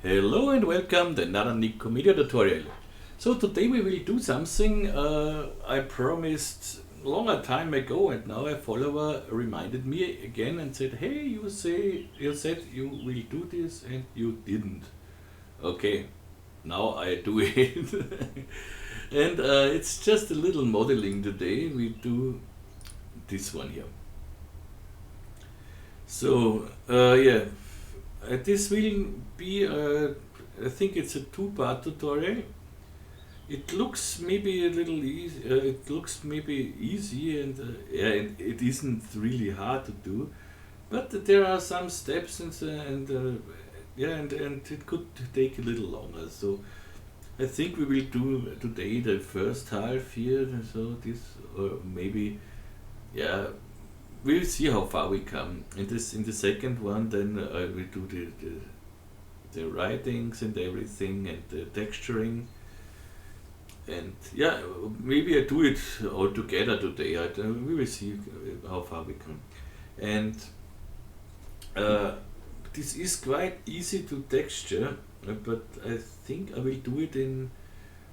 Hello and welcome to another Nikomedia tutorial. So today we will do something I promised longer time ago, and now a follower reminded me again and said, hey, you said you will do this and you didn't. Okay, now I do it. And it's just a little modeling today. We do this one here. So yeah, this will be I think it's a two-part tutorial. It looks maybe a little easy. It looks maybe easy, and yeah, it isn't really hard to do. But there are some steps, yeah, and it could take a little longer. So I think we will do today the first half here. So this, or maybe, yeah, we'll see how far we come. In the second one, then I will do the writings and everything and the texturing. And yeah, maybe I do it all together today. We will see how far we come. And this is quite easy to texture, but I think I will do it in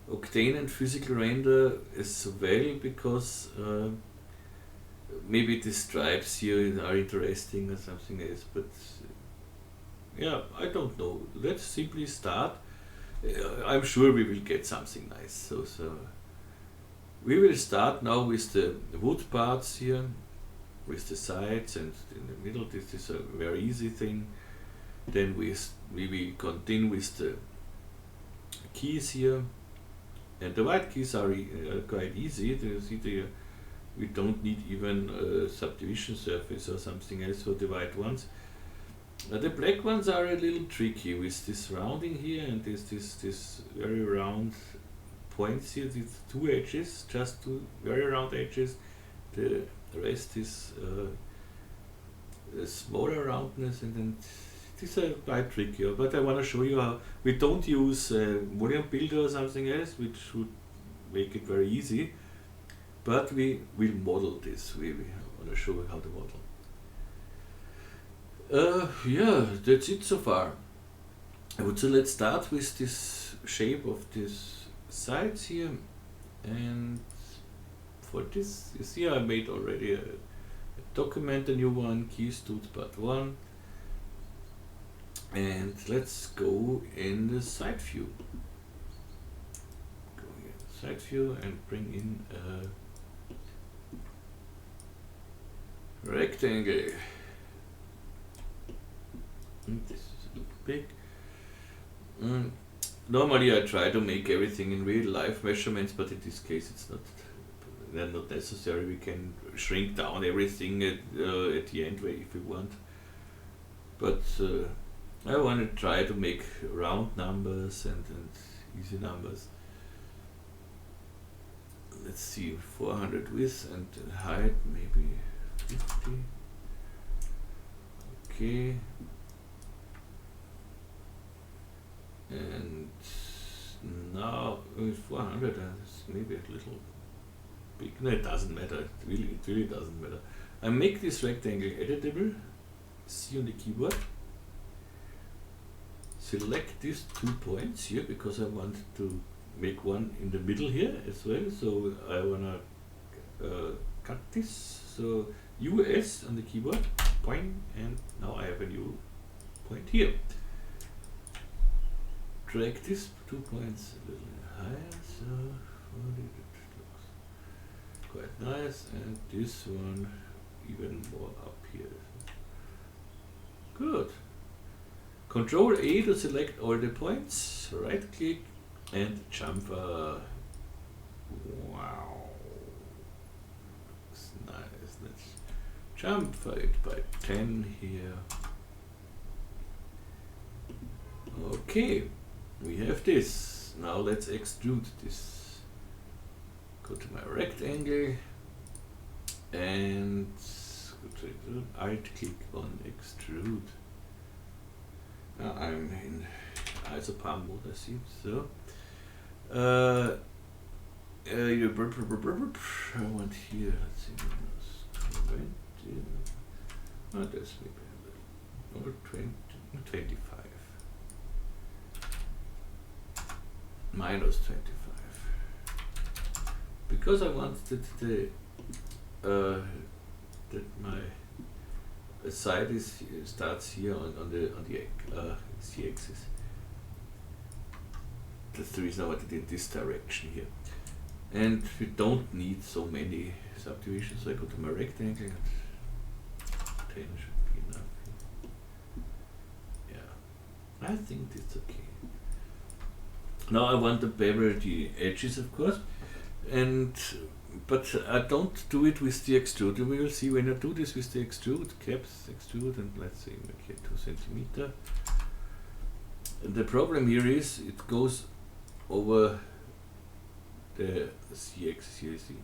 Octane and physical render as well, because maybe the stripes here are interesting or something else. But yeah, I don't know. Let's simply start. I'm sure we will get something nice. So we will start now with the wood parts here, with the sides, and in the middle this is a very easy thing. Then we will continue with the keys here, and the white keys are quite easy. You see, we don't need even a subdivision surface or something else for the white ones. The black ones are a little tricky with this rounding here, and this very round points here, these two edges, just two very round edges. The rest is a smaller roundness, and then these are quite tricky. But I want to show you how we don't use volume builder or something else, which would make it very easy. But we will model this. We want to show you how to model. Yeah, that's it so far. I would say let's start with this shape of these sides here. And for this, you see I made already a document, a new one, keystud part 1. And let's go in the side view. Go here, side view, and bring in a rectangle. This is a little big. Normally I try to make everything in real life measurements, but in this case they're not necessary. We can shrink down everything at the end if we want. But I want to try to make round numbers and easy numbers. Let's see, 400 width and height maybe 50. Okay. And now with 400, it's maybe a little big. No, it doesn't matter. It really doesn't matter. I make this rectangle editable. See on the keyboard. Select these 2 points here because I want to make one in the middle here as well. So I wanna cut this. So US on the keyboard, point, and now I have a new point here. Drag these 2 points a little higher, so it looks quite nice, and this one even more up here. Good. Control A to select all the points, right click and chamfer. Wow, looks nice. Let's chamfer it by 10 here. Okay. We have this. Now let's extrude this. Go to my rectangle and Alt click on extrude. Now I'm in isopalm mode, I see. So I want here, let's see, 20. Oh, that's maybe a little, or 20, 25. minus 25. Because I want that my side starts here on the z-axis. That's the reason I wanted it in this direction here. And we don't need so many subdivisions, so I go to my rectangle and 10 should be enough. Yeah, I think that's okay. Now I want to bevel the edges, of course, but I don't do it with the extrude. We will see when I do this with the extrude, caps, extrude, and let's say make here 2 centimeter. And the problem here is it goes over the z-axis here, you see.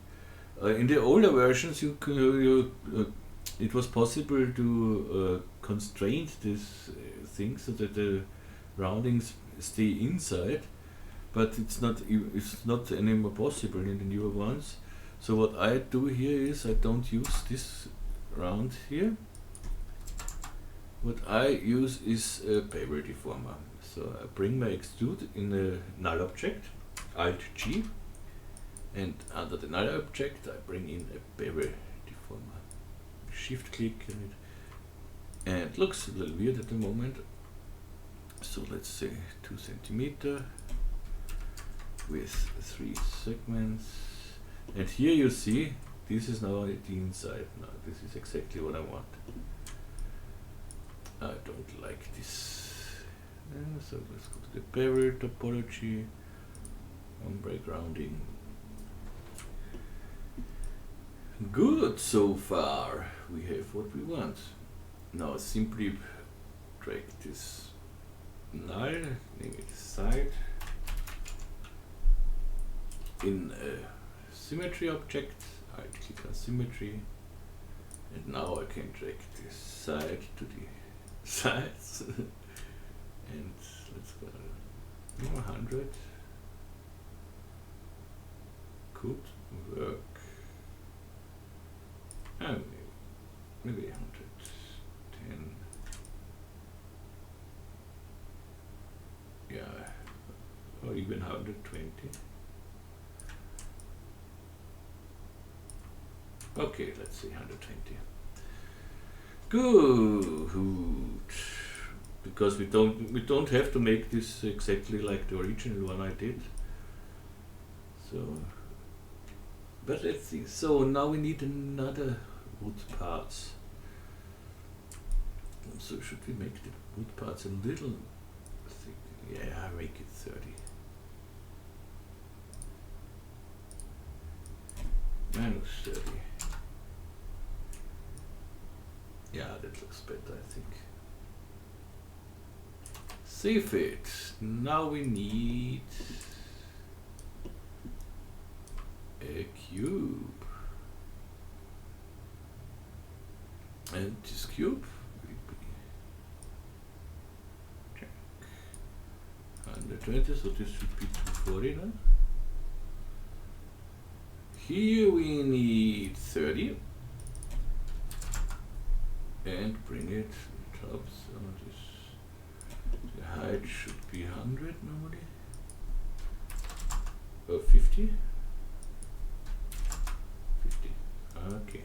In the older versions, it was possible to constrain this thing so that the roundings stay inside, but it's not anymore possible in the newer ones. So what I do here is I don't use this round here. What I use is a bevel deformer. So I bring my extrude in a null object, Alt G, and under the null object I bring in a bevel deformer. Shift click on it, and it looks a little weird at the moment. So let's say 2 centimeter with 3 segments, and here you see this is now the inside. Now this is exactly what I want. I don't like this. So let's go to the bevel topology, ombre grounding. Good, so far we have what we want. Now simply drag this null, name it side, in a symmetry object. I click on symmetry, and now I can drag this side to the sides. And let's go 100 could work. Maybe 110. Yeah, or even 120. Okay, let's say 120. Good. Because we don't have to make this exactly like the original one I did. So, but let's see. So now we need another wood parts. So should we make the wood parts a little thick? Yeah, I make it 30. Minus 30. Yeah, that looks better, I think. Save it. Now we need a cube. And this cube will be 120, so this should be 240 now. Here we need 30. And bring it to the top, so the height should be 100 normally. Or 50? 50, okay.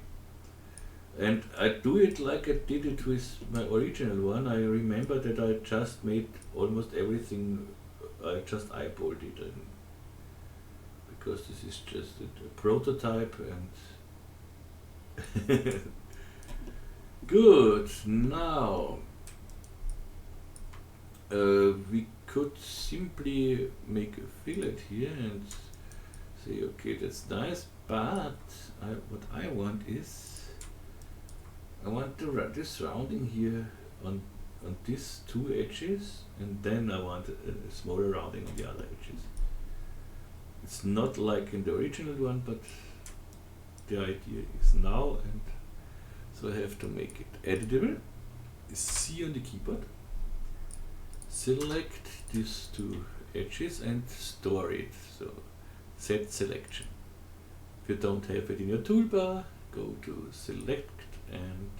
And I do it like I did it with my original one. I remember that I just made almost everything, I just eyeballed it, because this is just a prototype and good. Now we could simply make a fillet here and say, okay, that's nice, but what I want is I want this rounding here on these two edges, and then I want a smaller rounding on the other edges. It's not like in the original one, but the idea is now, and so I have to make it editable. C on the keyboard, select these two edges and store it. So set selection. If you don't have it in your toolbar, go to select and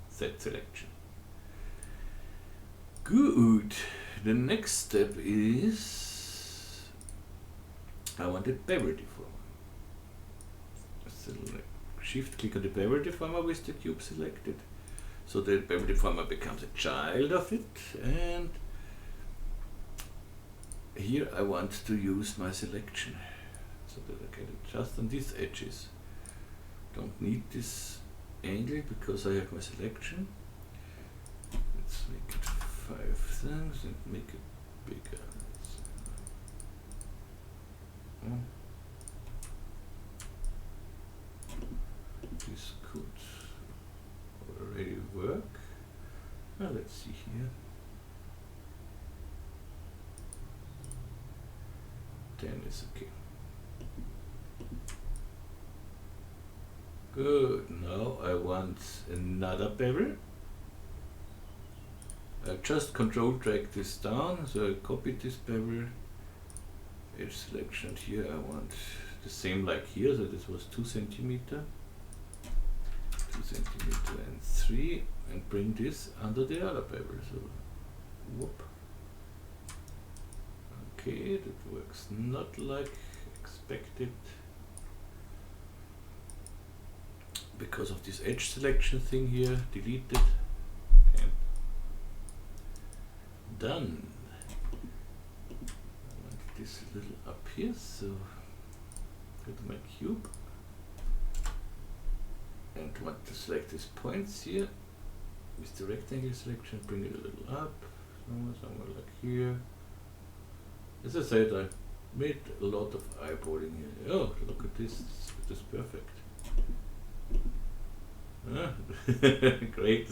set selection. Good. The next step is I want a bevel deformer. Select, shift click on the bevel deformer with the cube selected. So the bevel deformer becomes a child of it, and here I want to use my selection so that I can adjust on these edges. Don't need this angle because I have my selection. Let's make it 5 things and make it bigger. This could already work. Well, let's see here. 10 is okay. Good. Now I want another bevel. I just control drag this down, so I copy this bevel. Edge selection here. I want the same like here, so this was 2 centimeter. 2 centimeter and 3, and bring this under the other bevel. So, whoop. Okay, that works not like expected because of this edge selection thing here. Delete it and done. I want this a little up here, so go to my cube and want to select these points here with the rectangle selection, bring it a little up, somewhere like here. As I said, I made a lot of eyeballing here. Oh, look at this, this is perfect. Great.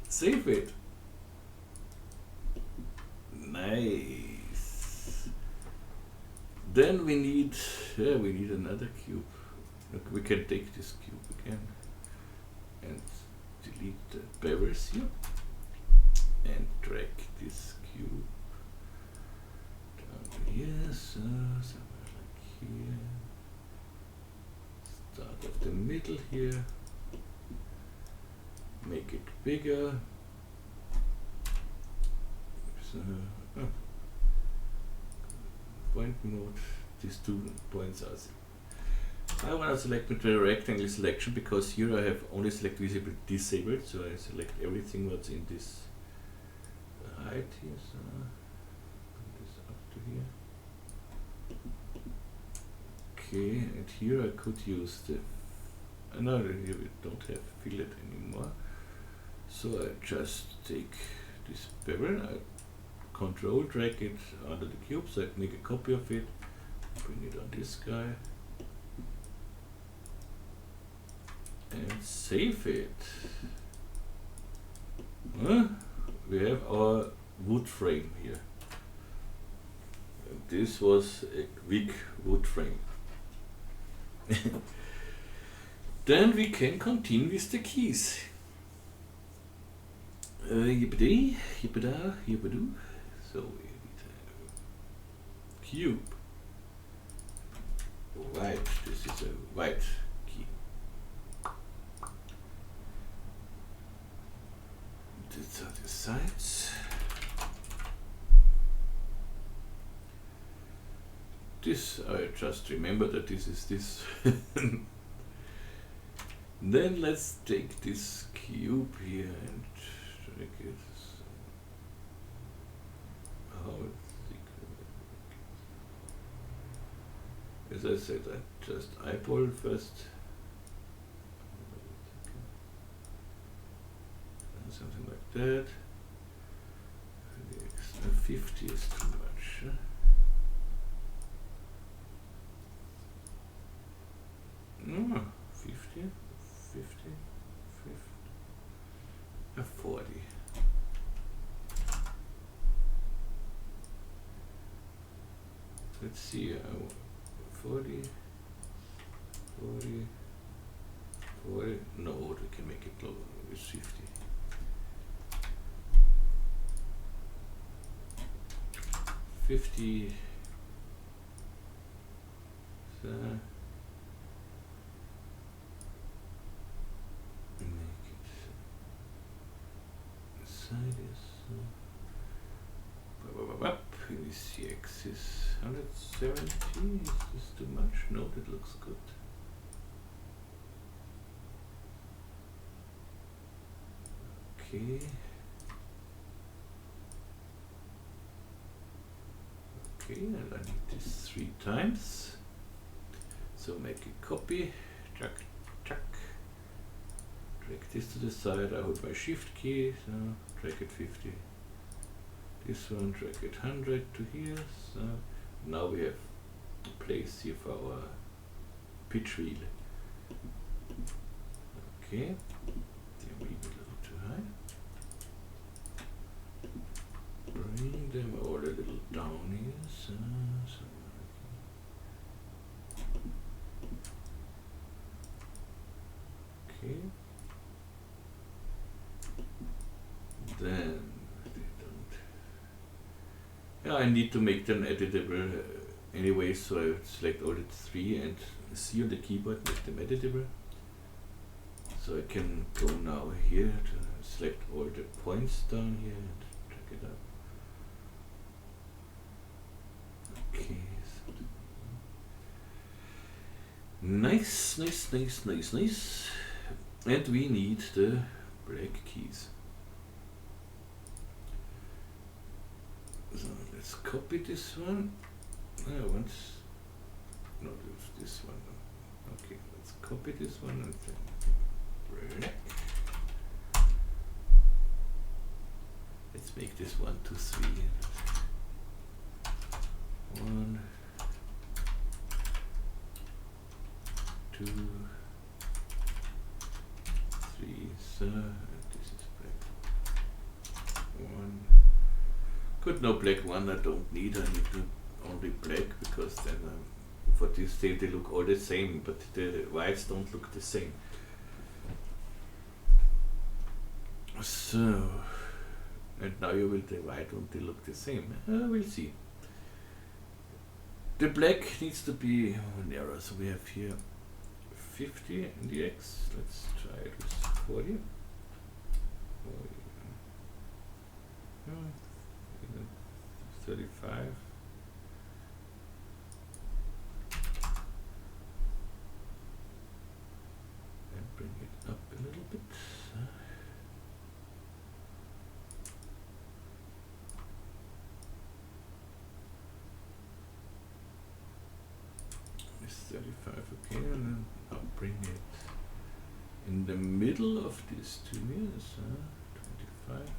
Save it. Nice. Then we need another cube. Look, we can take this cube again and delete the bevels here and drag this cube down here, so somewhere like here. Start at the middle here, make it bigger. So, point mode, these 2 points are. I want to select with the rectangle selection because here I have only select visible disabled, so I select everything what's in this height here. So bring this up to here. Okay, and here I could use the. No, here we don't have fillet anymore. So I just take this bevel, I control drag it under the cube, so I can make a copy of it, bring it on this guy. And save it. We have our wood frame here. And this was a quick wood frame. Then we can continue with the keys. Yippity, yippida, yippidoo. So we need a cube. White, this is a white key. These are the sides. This, I just remember that this is this. Then let's take this cube here and drag it. How as I said, I just eyeball first. Something like that. 50 is too much. 50, 40. Let's see, 40, no, we can make it lower with 50. 50, so make it side is in this axis. 170, is this too much? No, that looks good. Okay. Okay, and I need this 3 times. So make a copy, chuck, chuck. Drag this to the side, I hold my shift key, so drag it 50. This one, drag it 100 to here. So now we have a place here for our pitch wheel. Okay, they may be a little too high. Bring them all a little down here. So okay. Then they don't. Yeah, I need to make them editable anyway, so I select all the 3 and C on the keyboard, make them editable. So I can go now here to select all the points down here and drag it up. Okay. Nice, nice, nice, nice, nice. And we need the black keys. So let's copy this one. No, this one. Okay, let's copy this one and then black. Let's make this 1, 2, 3. 1, 2, 3, so this is black. 1. Good, no black 1 I don't need, I need to only black because then for this they look all the same, but the whites don't look the same. So, and now you will the white won't they look the same? We'll see. The black needs to be narrow, so we have here 50 in the X. Let's try it with 40. 35. And bring it up a little bit. It's 35, okay, and then I'll bring it in the middle of these 2 years. 25.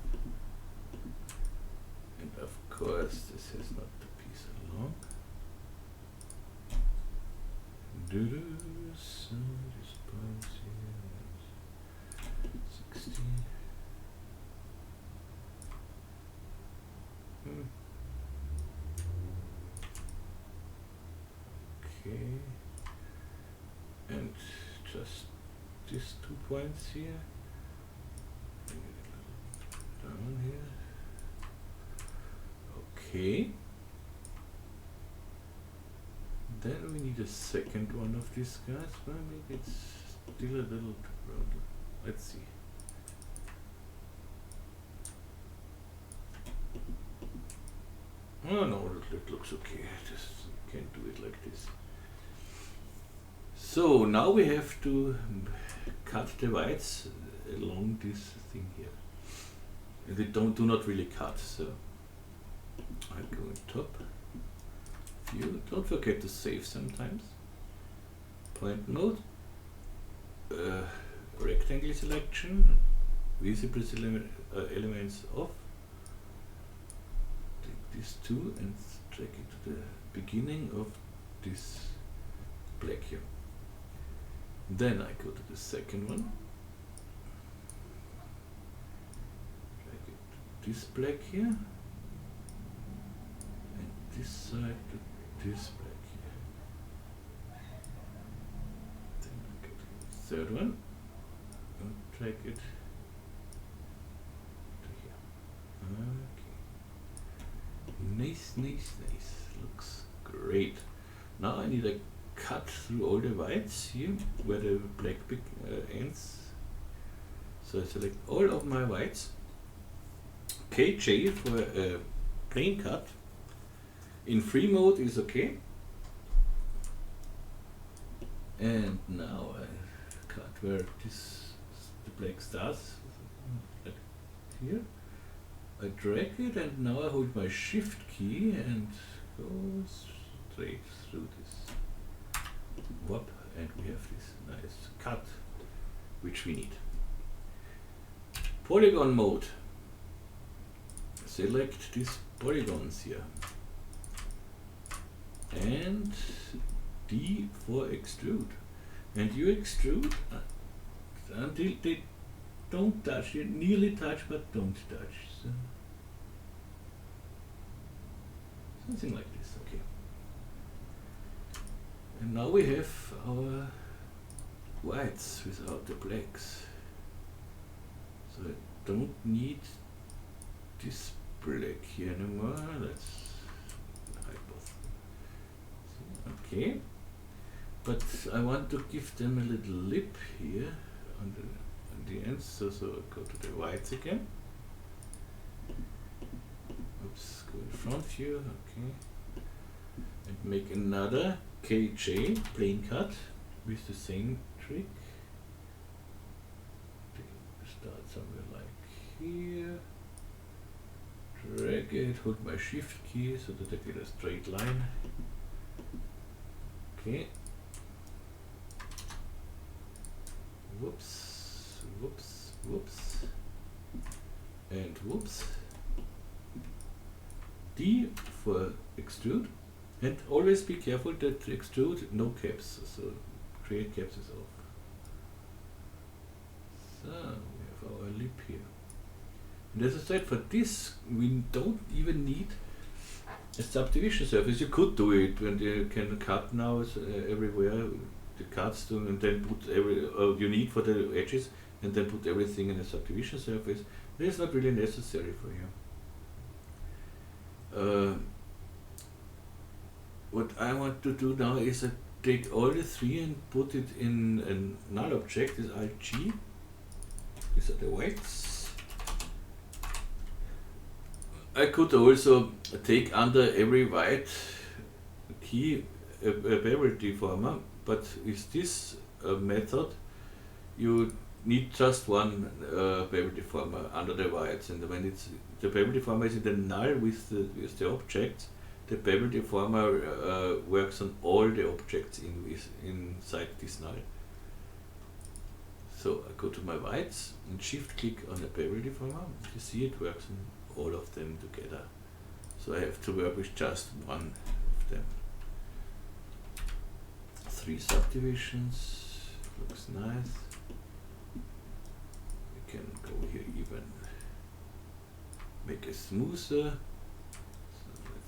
And of course, this is not the piece along. So this point here is 60. Okay. And just these 2 points here. Bring it a little down here. Okay. Then we need a second one of these guys. Well, maybe it's still a little too broad. Let's see. Oh no, it looks okay. Just can't do it like this. So now we have to cut the whites along this thing here. And they do not really cut, so I go on top. View. Don't forget to save sometimes. Point mode. Rectangle selection. Visible elements off. Take these 2 and drag it to the beginning of this black here. Then I go to the second one. Drag it to this black here. And this side to this black here. Then I get the third one. And drag it to here. Okay. Nice, nice, nice. Looks great. Now I need a cut through all the whites here where the black ends. So I select all of my whites. KJ for a plain cut. in free mode is okay. And now I cut where the black starts, like here. I drag it and now I hold my shift key and go straight through this. Whoop, and we have this nice cut which we need. Polygon mode. Select these polygons here. And D for extrude. And you extrude until they don't touch. You nearly touch but don't touch. So something like this, okay. And now we have our whites without the blacks. So I don't need this black here anymore. Let's hide both. Okay. But I want to give them a little lip here on the ends. So I go to the whites again. Oops, go in front view, okay. And make another KJ plane cut with the same trick. Start somewhere like here. Drag it, hold my shift key so that I get a straight line. Okay. Whoops, whoops, whoops. And whoops. D for extrude. And always be careful that extrude no caps, so create caps is off. So we have our lip here. And as I said, for this we don't even need a subdivision surface. You could do it when you can cut now everywhere the cuts to, and then put you need for the edges, and then put everything in a subdivision surface. But it's not really necessary for you. What I want to do now is I take all the three and put it in a null object, is Alt G. These are the whites. I could also take under every white key a bevel deformer, but with this method you need just one bevel deformer under the whites, and when the bevel deformer is in the null with the objects, the bevel deformer works on all the objects inside this null. So I go to my whites and shift click on the bevel deformer. You see it works on all of them together. So I have to work with just one of them. 3 subdivisions, looks nice. We can go here even make it smoother.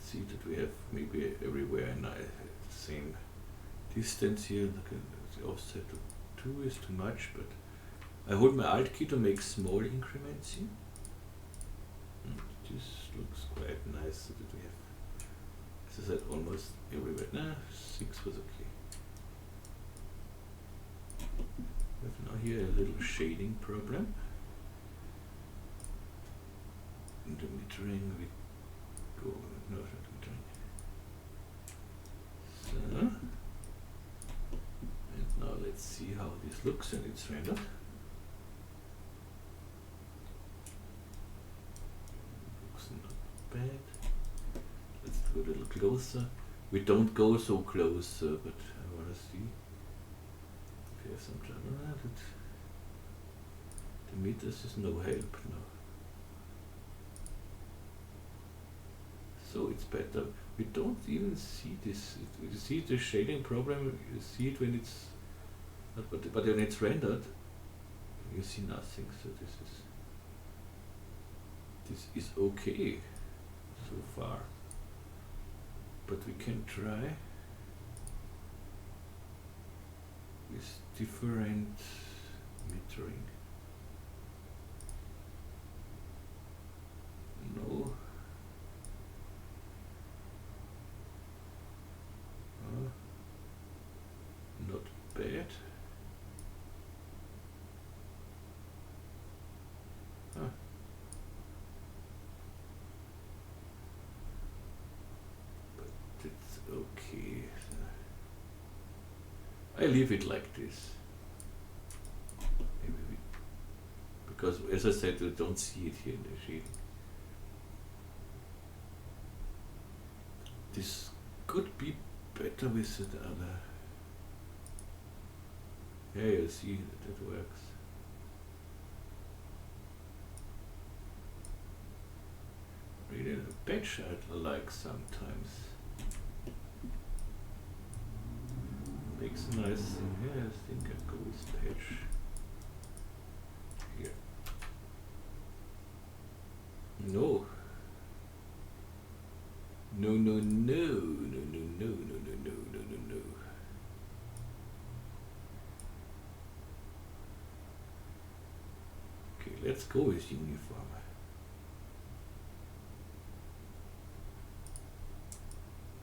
See that we have maybe everywhere in the same distance here. The offset to 2 is too much, but I hold my Alt key to make small increments here. This looks quite nice, so that we have, as I said, almost everywhere. Nah, 6 was okay. We have now here a little shading problem. In the mid-range we go, no, not mid-range. So, and now let's see how this looks when it's rendered. Looks not bad. Let's do it a little closer. We don't go so close, but I want to see if we have some trouble. The meters is no help now. So it's better. We don't even see this. You see the shading problem. You see it when it's, but when it's rendered, you see nothing. So this is okay so far. But we can try with different metering. No. Not bad. But I leave it like this. Because as I said, we don't see it here in the shading. This could be better with the other. Yeah, you see that works. Really a patch I like sometimes. Makes a nice thing. Yeah, I think I go with patch. Here. No. No, no, no, no, no, no, no, no, no, no, no, no. Okay, let's go with uniform.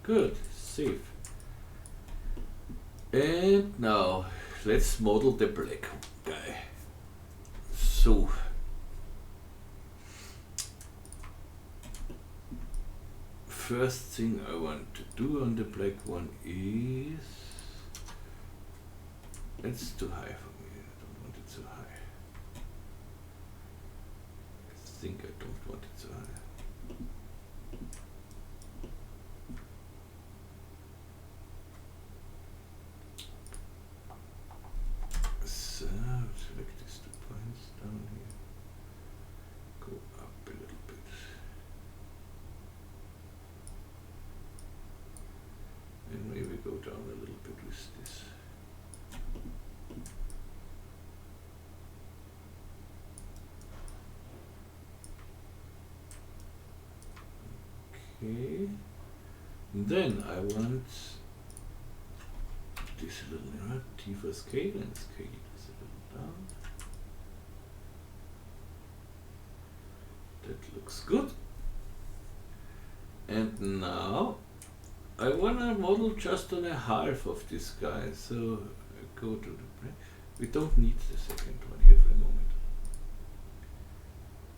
Good, save. And now let's model the black guy. So first thing I want to do on the black one is, it's too high for me. I don't want it so high. I think I don't want it so high. So select these 2 points down here. Go up a little bit. And maybe go down a little bit with this. Okay. Then I want this a little nearer, T for scale, and scale this a little down. That looks good. And now I want to model just on a half of this guy, so I go to the, we don't need the second one here for the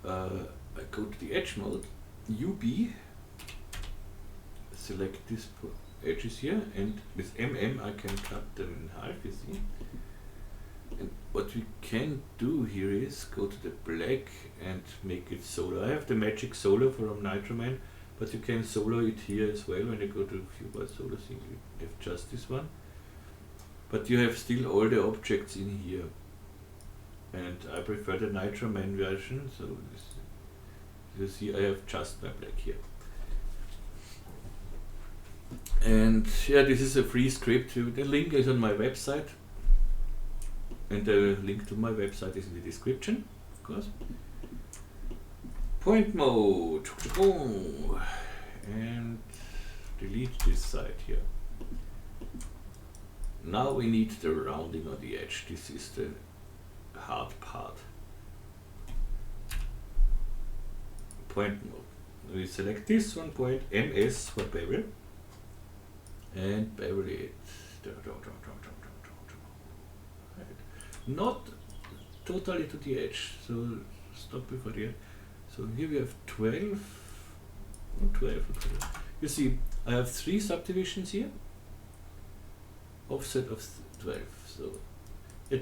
moment. I go to the edge mode, UB, select these edges here, and with MM I can cut them in half, you see. And what we can do here is go to the black and make it solo. I have the magic solo from Nitroman, but you can solo it here as well. When you go to viewbar solo thing, you have just this one. But you have still all the objects in here. And I prefer the Nitroman version, so this, you see I have just my black here. And yeah, this is a free script. The link is on my website. And the link to my website is in the description, of course. Point mode, and delete this side here. Now we need the rounding on the edge. This is the hard part. Point mode. We select this one point, MS for bevel, and bevel it. Not totally to the edge, so stop before the edge. So here we have 12, 12. You see, I have 3 subdivisions here, offset of 12. So in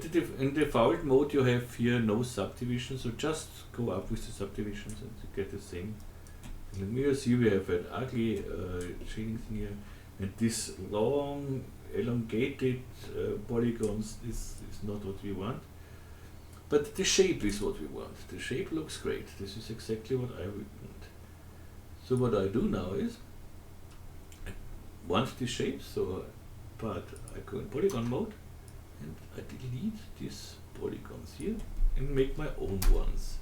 the default mode you have here no subdivisions, so just go up with the subdivisions and you get the same. And you see we have an ugly shading thing here, and this long elongated polygons is not what we want. But the shape is what we want. The shape looks great. This is exactly what I would want. So what I do now is, I want this shape, so but I go in polygon mode and I delete these polygons here and make my own ones.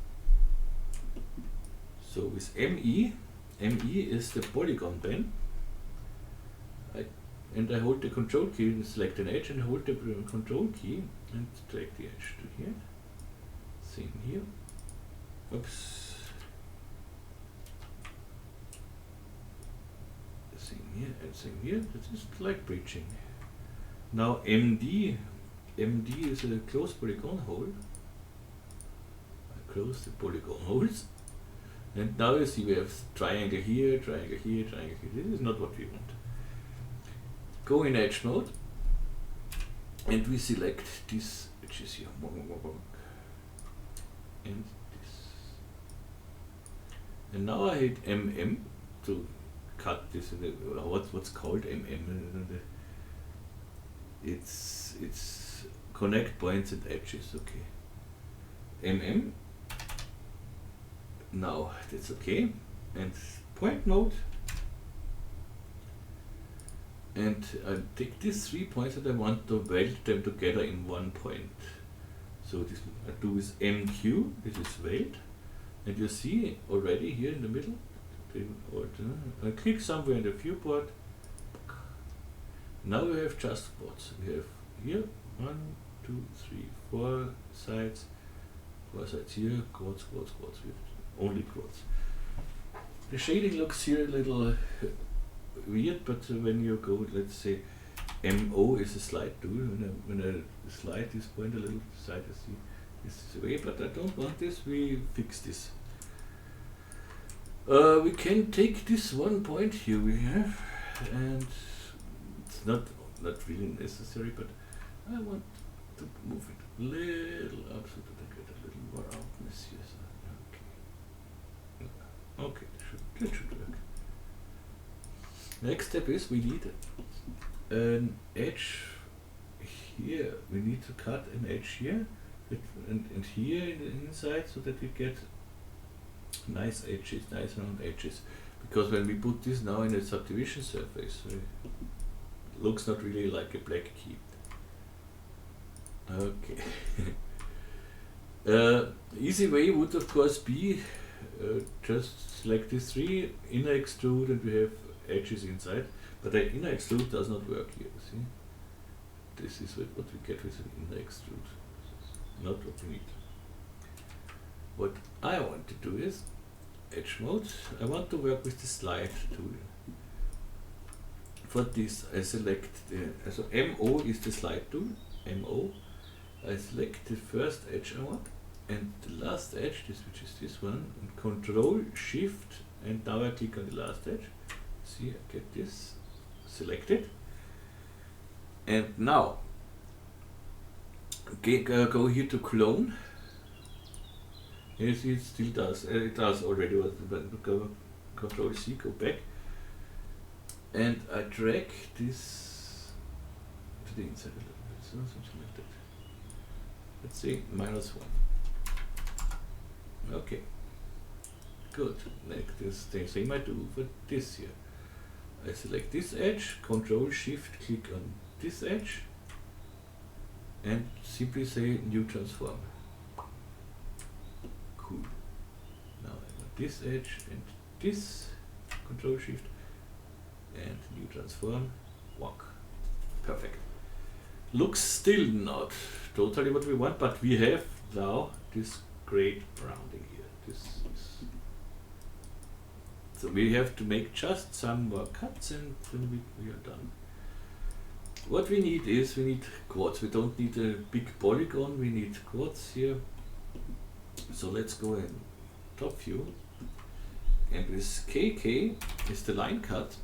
So with ME is the polygon pen. And I hold the control key and select an edge and hold the control key and drag the edge to here. Same here. Oops. Same here and same here. This is like bridging. Now MD is a closed polygon hole. I close the polygon holes. And now you see we have triangle here, triangle here, triangle here. This is not what we want. Go in edge mode and we select this, which is here, and this. And now I hit MM to cut this in the, what's called MM. It's connect points and edges, okay. MM. Now that's okay. And point mode. And I take these 3 points and I want to weld them together in one point. So this I do is MQ, this is weld. And you see already here in the middle, I click somewhere in the viewport. Now we have just quartz. We have here 1, 2, 3, 4 sides. 4 sides here, quartz, quartz, quartz. Only quartz. The shading looks here a little weird, but when you go, let's say, MO is a slide tool. When I slide this point a little side, I see this is away, but I don't want this. We fix this. We can take this one point here we have, and it's not really necessary, but I want to move it a little up so that I get a little more roundness here. So, okay, that should work. Next step is we need an edge here. We need to cut an edge here and here in the inside so that we get nice edges, nice round edges. Because when we put this now in a subdivision surface, it looks not really like a black key. Okay. Easy way would of course be just select these 3, inner extrude, and we have edges inside, but the inner extrude does not work here, see? This is what we get with an inner extrude. Not what we need. What I want to do is edge mode. I want to work with the slide tool. For this I select the, so MO is the slide tool, MO. I select the first edge I want and the last edge, which is this one, and Control Shift, and now I click on the last edge. See, I get this selected, and now go here to clone. You see it still does, it does already, but go Control C, go back, and I drag this to the inside a little bit, so something like that. Let's say -1. Okay, good. Like this, the same I do for this here. I select this edge, Control Shift, click on this edge, and simply say New Transform. Cool. Now I want this edge and this, Control Shift, and New Transform. Walk. Perfect. Looks still not totally what we want, but we have now this great rounding here. This is, so we have to make just some more cuts and then we are done. What we need is, we need quartz. We don't need a big polygon, we need quartz here. So let's go in top view, and with KK is the line cut.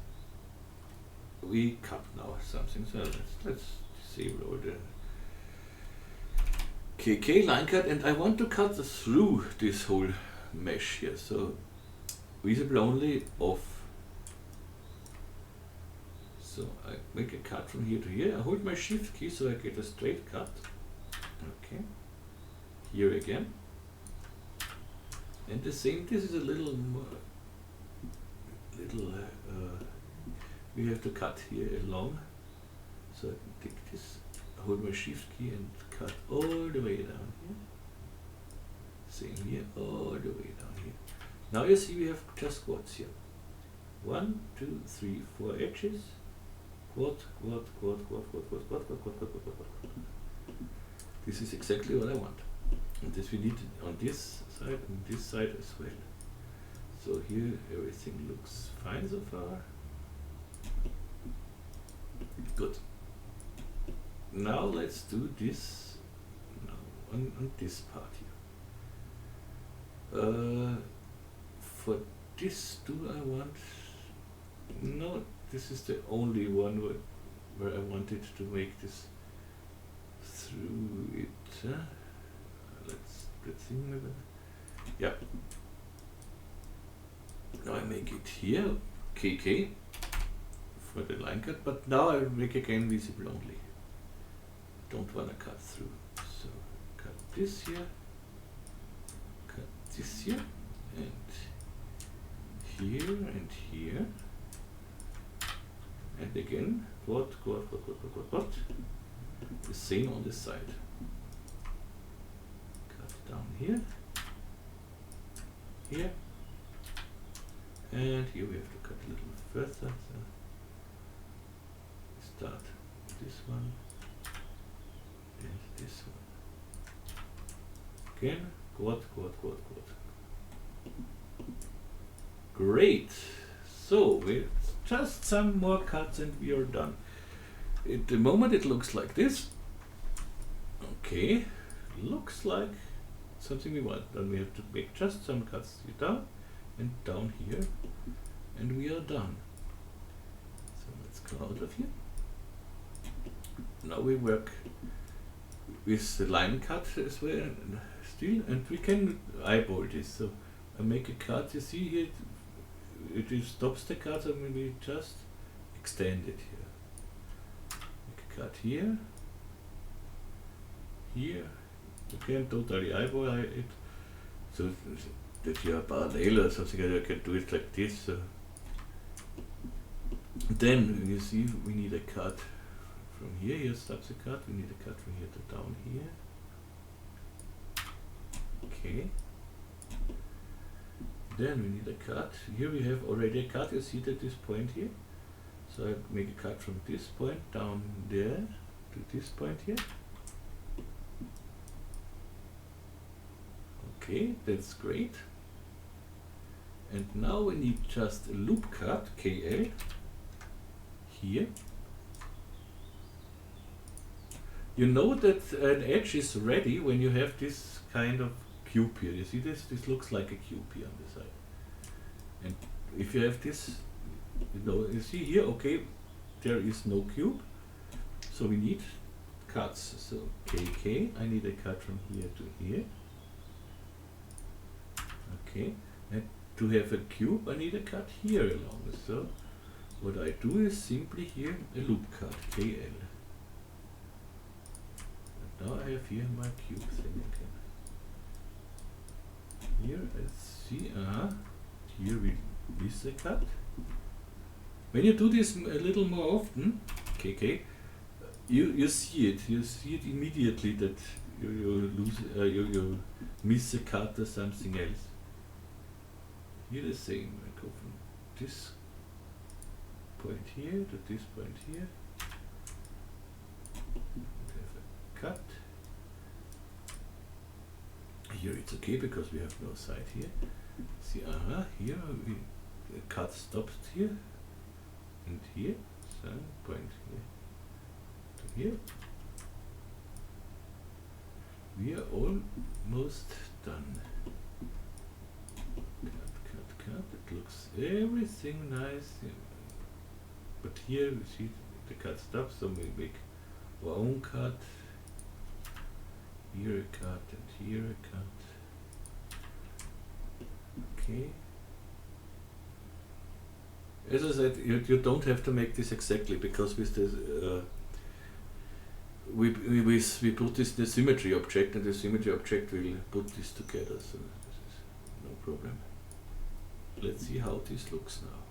We cut now something, so let's disable all the KK line cut, and I want to cut through this whole mesh here, so visible only off. So I make a cut from here to here. I hold my shift key so I get a straight cut. Okay, here again, and the same. This is a little more, we have to cut here along, so I can take this, hold my shift key and cut all the way down here. Same here, all the way down here. Now you see we have just quartz here. 1, 2, 3, 4 edges. Quartz, quartz, quartz, quartz, quartz, quartz, quartz, quartz, quartz, quartz, quartz, quartz. This is exactly what I want. And this we need on this side and this side as well. So here everything looks fine so far. Good. Now let's do this now on this part here. For this do I want, no, this is the only one where I wanted to make this through it. Let's see. Yeah. Now I make it here, KK, for the line cut, but now I make again visible only. Don't want to cut through. So cut this here, cut this here, and here. And again, what? The same on this side. Cut down here, and here we have to cut a little further. So start this one and this one. Again, quad. Great. So we just some more cuts and we are done. At the moment it looks like this. Okay, looks like something we want. Then we have to make just some cuts here down and down here, and we are done. So let's go out of here. Now we work with the line cut as well, still, and we can eyeball this. So I make a cut. You see here, it stops the cut, and we just extend it here. Make a cut here. You can totally eyeball it, so that you are parallel or something. You can do it like this. So then you see we need a cut from here. Here stops the cut. We need a cut from here to down here. Okay. Then we need a cut. Here we have already a cut. You see that this point here. So I make a cut from this point down there to this point here. Okay, that's great. And now we need just a loop cut, KL, here. You know that an edge is ready when you have this kind of cube here. You see this? This looks like a cube here on the side. And if you have this, you see here, okay, there is no cube. So we need cuts. So KK, I need a cut from here to here. Okay, and to have a cube I need a cut here along. So what I do is simply here a loop cut, KL. And now I have here my cube thing again. Here let's see, here we miss a cut. When you do this a little more often, KK, you see it immediately that you lose, you miss a cut or something else. Here the same, I go from this point here to this point here. We have a cut. Here it's okay because we have no side here. See, here the cut stops here and here, so point here to here. We are almost done. Cut. It looks everything nice, but here we see the cut stops, so we make our own cut. Here a cut and here a cut. Okay. As I said, you don't have to make this exactly, because with this we put this in the symmetry object, and the symmetry object will put this together, so this is no problem. Let's see how this looks now.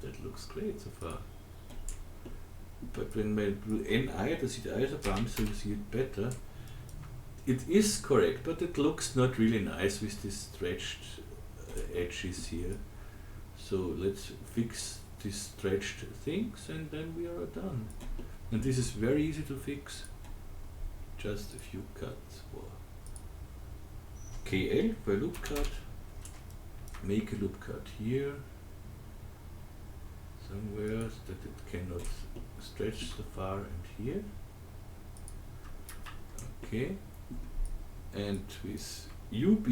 That looks great so far. But when I do NI, das sieht also bam, so you see it better. It is correct, but it looks not really nice with these stretched edges here. So let's fix these stretched things and then we are done. And this is very easy to fix. Just a few cuts. KL for loop cut. Make a loop cut here. Somewhere that it cannot stretch so far, and here. Okay. And with UB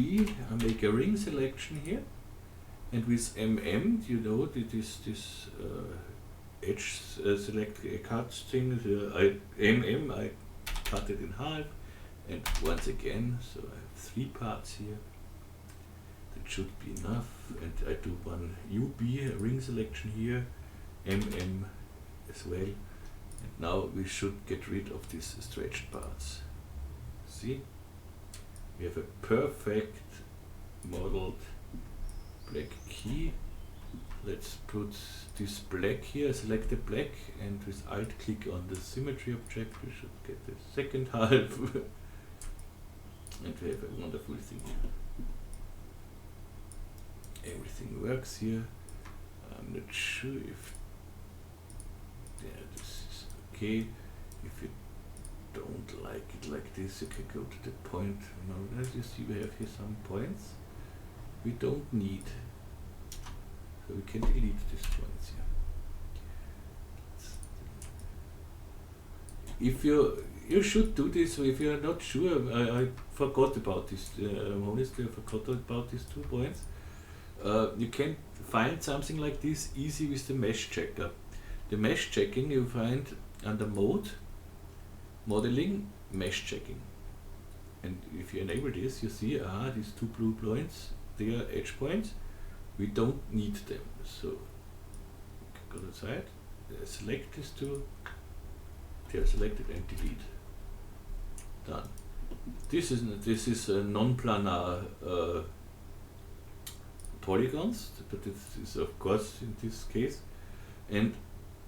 I make a ring selection here. And with MM, you know that this edge select cut thing. I cut it in half, and once again, so I have 3 parts here. That should be enough, and I do one UB ring selection here, MM as well, and now we should get rid of these stretched parts. See, we have a perfect modeled black key. Let's put this black here, select the black, and with Alt click on the symmetry object, we should get the second half. And we have a wonderful thing here. Everything works here. I'm not sure if this is okay. If you don't like it like this, you can go to the point. Now, as you see, we have here some points we don't need. So we can delete these points here. If you should do this, if you are not sure, I forgot about this, honestly I forgot about these 2 points. You can find something like this easy with the mesh checker. The mesh checking you find under mode, modeling, mesh checking. And if you enable this, you see, these 2 blue points, they are edge points. We don't need them, so go to the side, select these 2, they are selected, and delete. Done. This is a non-planar polygons, but it is of course in this case, and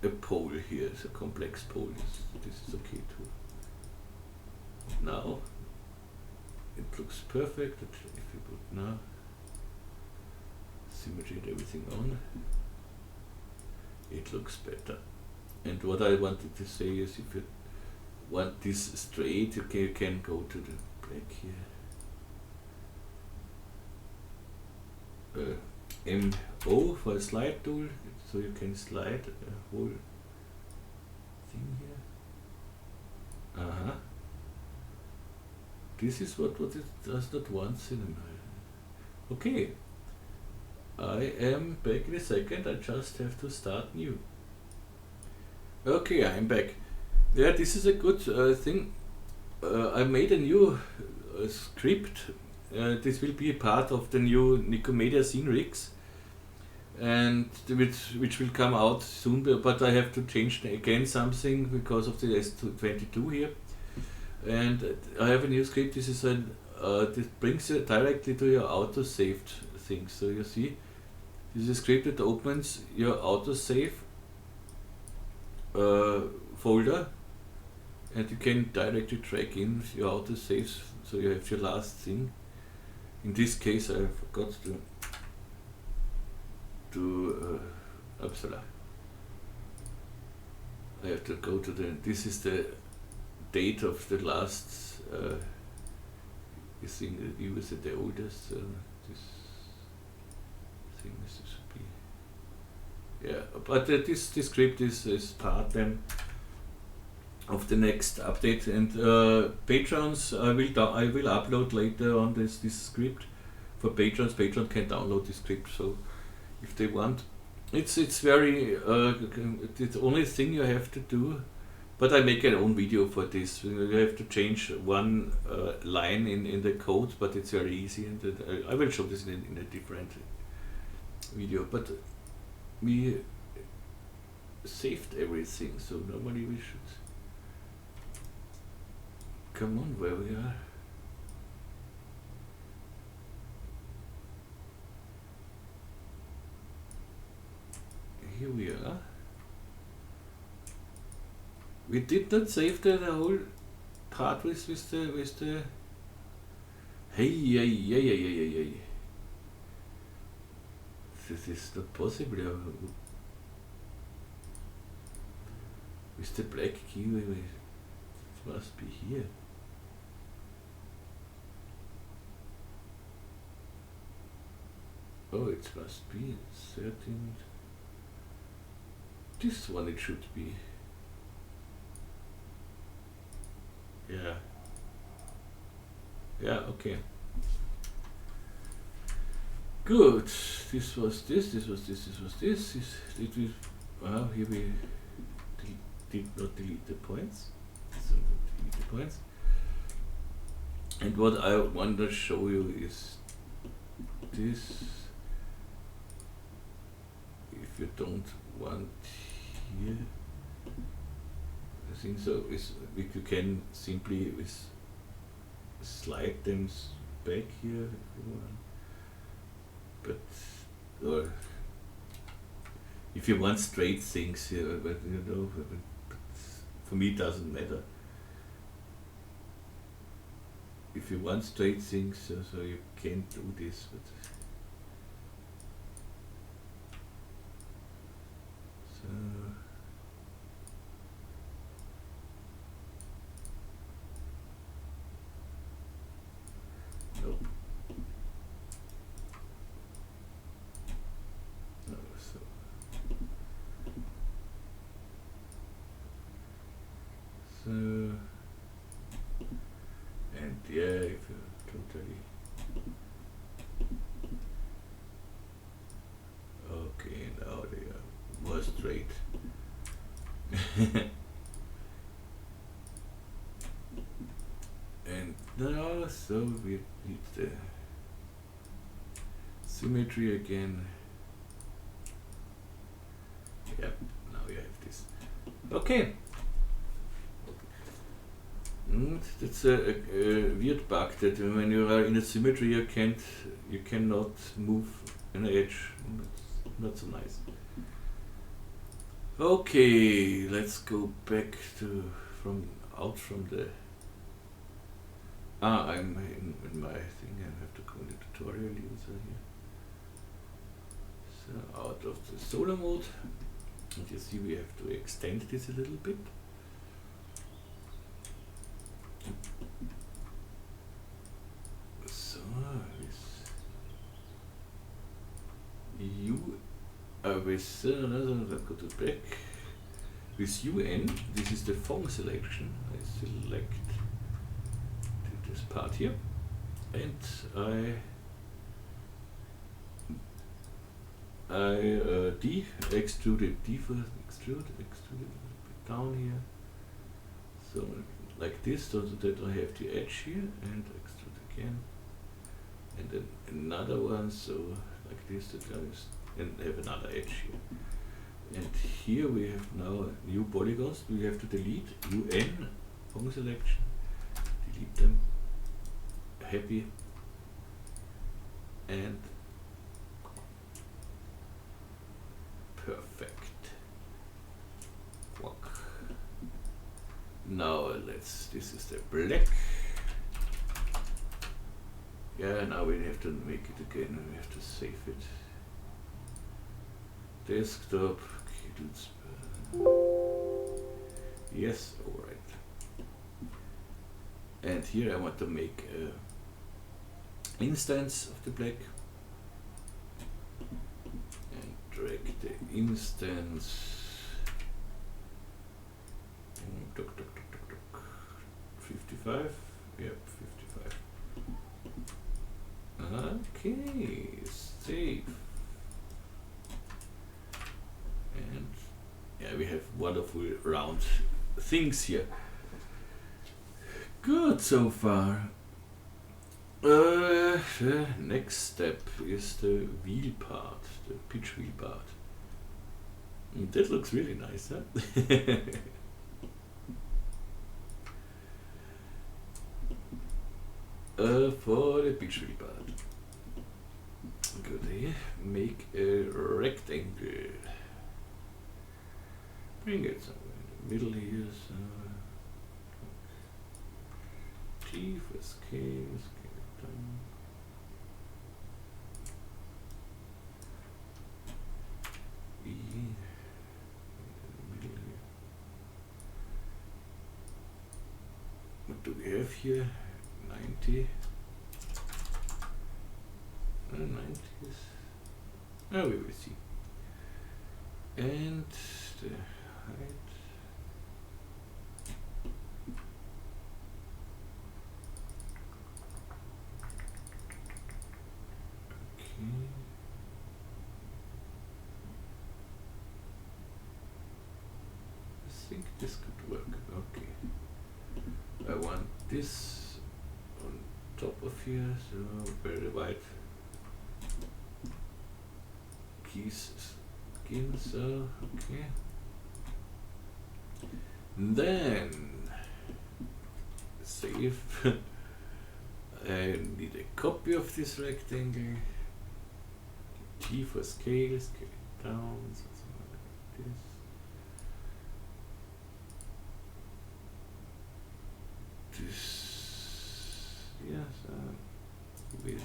a pole here is a complex pole. This is okay too. Now it looks perfect. If you put now symmetry and everything on, it looks better. And what I wanted to say is, if you want this straight, you can go to the black here. MO for a slide tool, so you can slide a whole thing here. This is what it does not once in a while. Okay. I am back in a second, I just have to start new. Okay, I'm back. Yeah, this is a good thing. I made a new script. This will be a part of the new Nikomedias Scene Rigs, and which will come out soon, but I have to change again something because of the S22 here. And I have a new script. This is this brings you directly to your auto-saved thing. So you see, this is a script that opens your autosave folder, and you can directly drag in your autosaves, so you have your last thing. In this case, I forgot to upsala. I have to go to this is the date of the last thing that you was the oldest. This thing should be, yeah, but this script is part then of the next update, and patrons I will upload later on this script for patrons. Patrons can download this script, so if they want, it's very the only thing you have to do. But I make an own video for this. You have to change one line in the code, but it's very easy, and I will show this in a different video. But we saved everything, so normally we should come on where we are. Here we are. We did not save the whole part with the hey. This is not possible. With the black key, it must be here. Oh, it must be 13. This one it should be. Yeah. Yeah, okay. Good. This was this. This was this. This was this. here we did not delete the points, so delete the points. And what I want to show you is this. If you don't want here, I think so. You can simply slide them back here if you want. But or if you want straight things here, but you know, but for me it doesn't matter. If you want straight things, so you can do this. But so nope. No, so and yeah, if you totally okay, now they are more straight. And now, so we need the symmetry again. Yep, now we have this. Okay. And that's a weird bug that when you are in a symmetry you cannot move an edge. That's not so nice. Okay, let's go back to from the I'm in my thing. I have to go in the tutorial user here. So out of the solo mode, and you see we have to extend this a little bit. So with go to back with UN. This is the phone selection. I select this part here, and I extruded extrude down here. So like this, so that I have the edge here, and extrude again, and then another one, so like this, that I and have another edge here. And here we have now new polygons. We have to delete UN phone selection, delete them, happy, and perfect. Walk. Now this is the black. Yeah, now we have to make it again. We have to save it. Desktop. Yes, alright. And here I want to make an instance of the black. And drag the instance. 55. Yep, 55. Okay, save. And yeah, we have wonderful round things here. Good so far. The next step is the wheel part, the pitch wheel part. And that looks really nice, huh? For the pitch wheel part, good here. Make a rectangle. Bring it somewhere in the middle here. So T for scale, scale it down. E in the middle here. What do we have here? 90. 90s. Oh, we will see. And the height. Okay. think this could work. Okay. I want this on top of here, so very wide keys skin, so okay. Then save. I need a copy of this rectangle. T for scale, scale it down, something like this. This, yes, with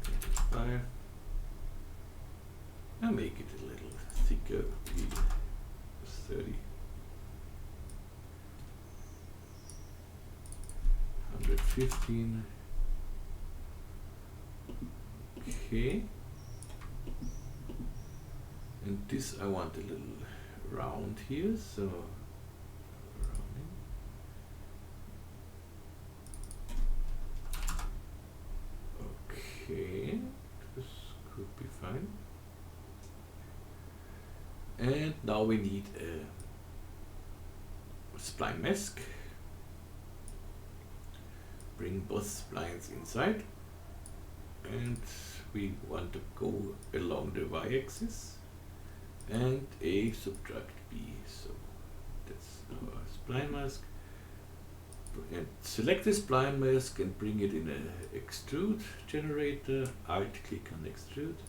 25. I'll make it a little thicker, 30. 115. Okay. And this I want a little round here, so rounding. Okay, this could be fine. And now we need a spline mask. Bring both splines inside, and we want to go along the y-axis and A subtract B. So that's our spline mask. And select the spline mask and bring it in a extrude generator. Alt click on extrude.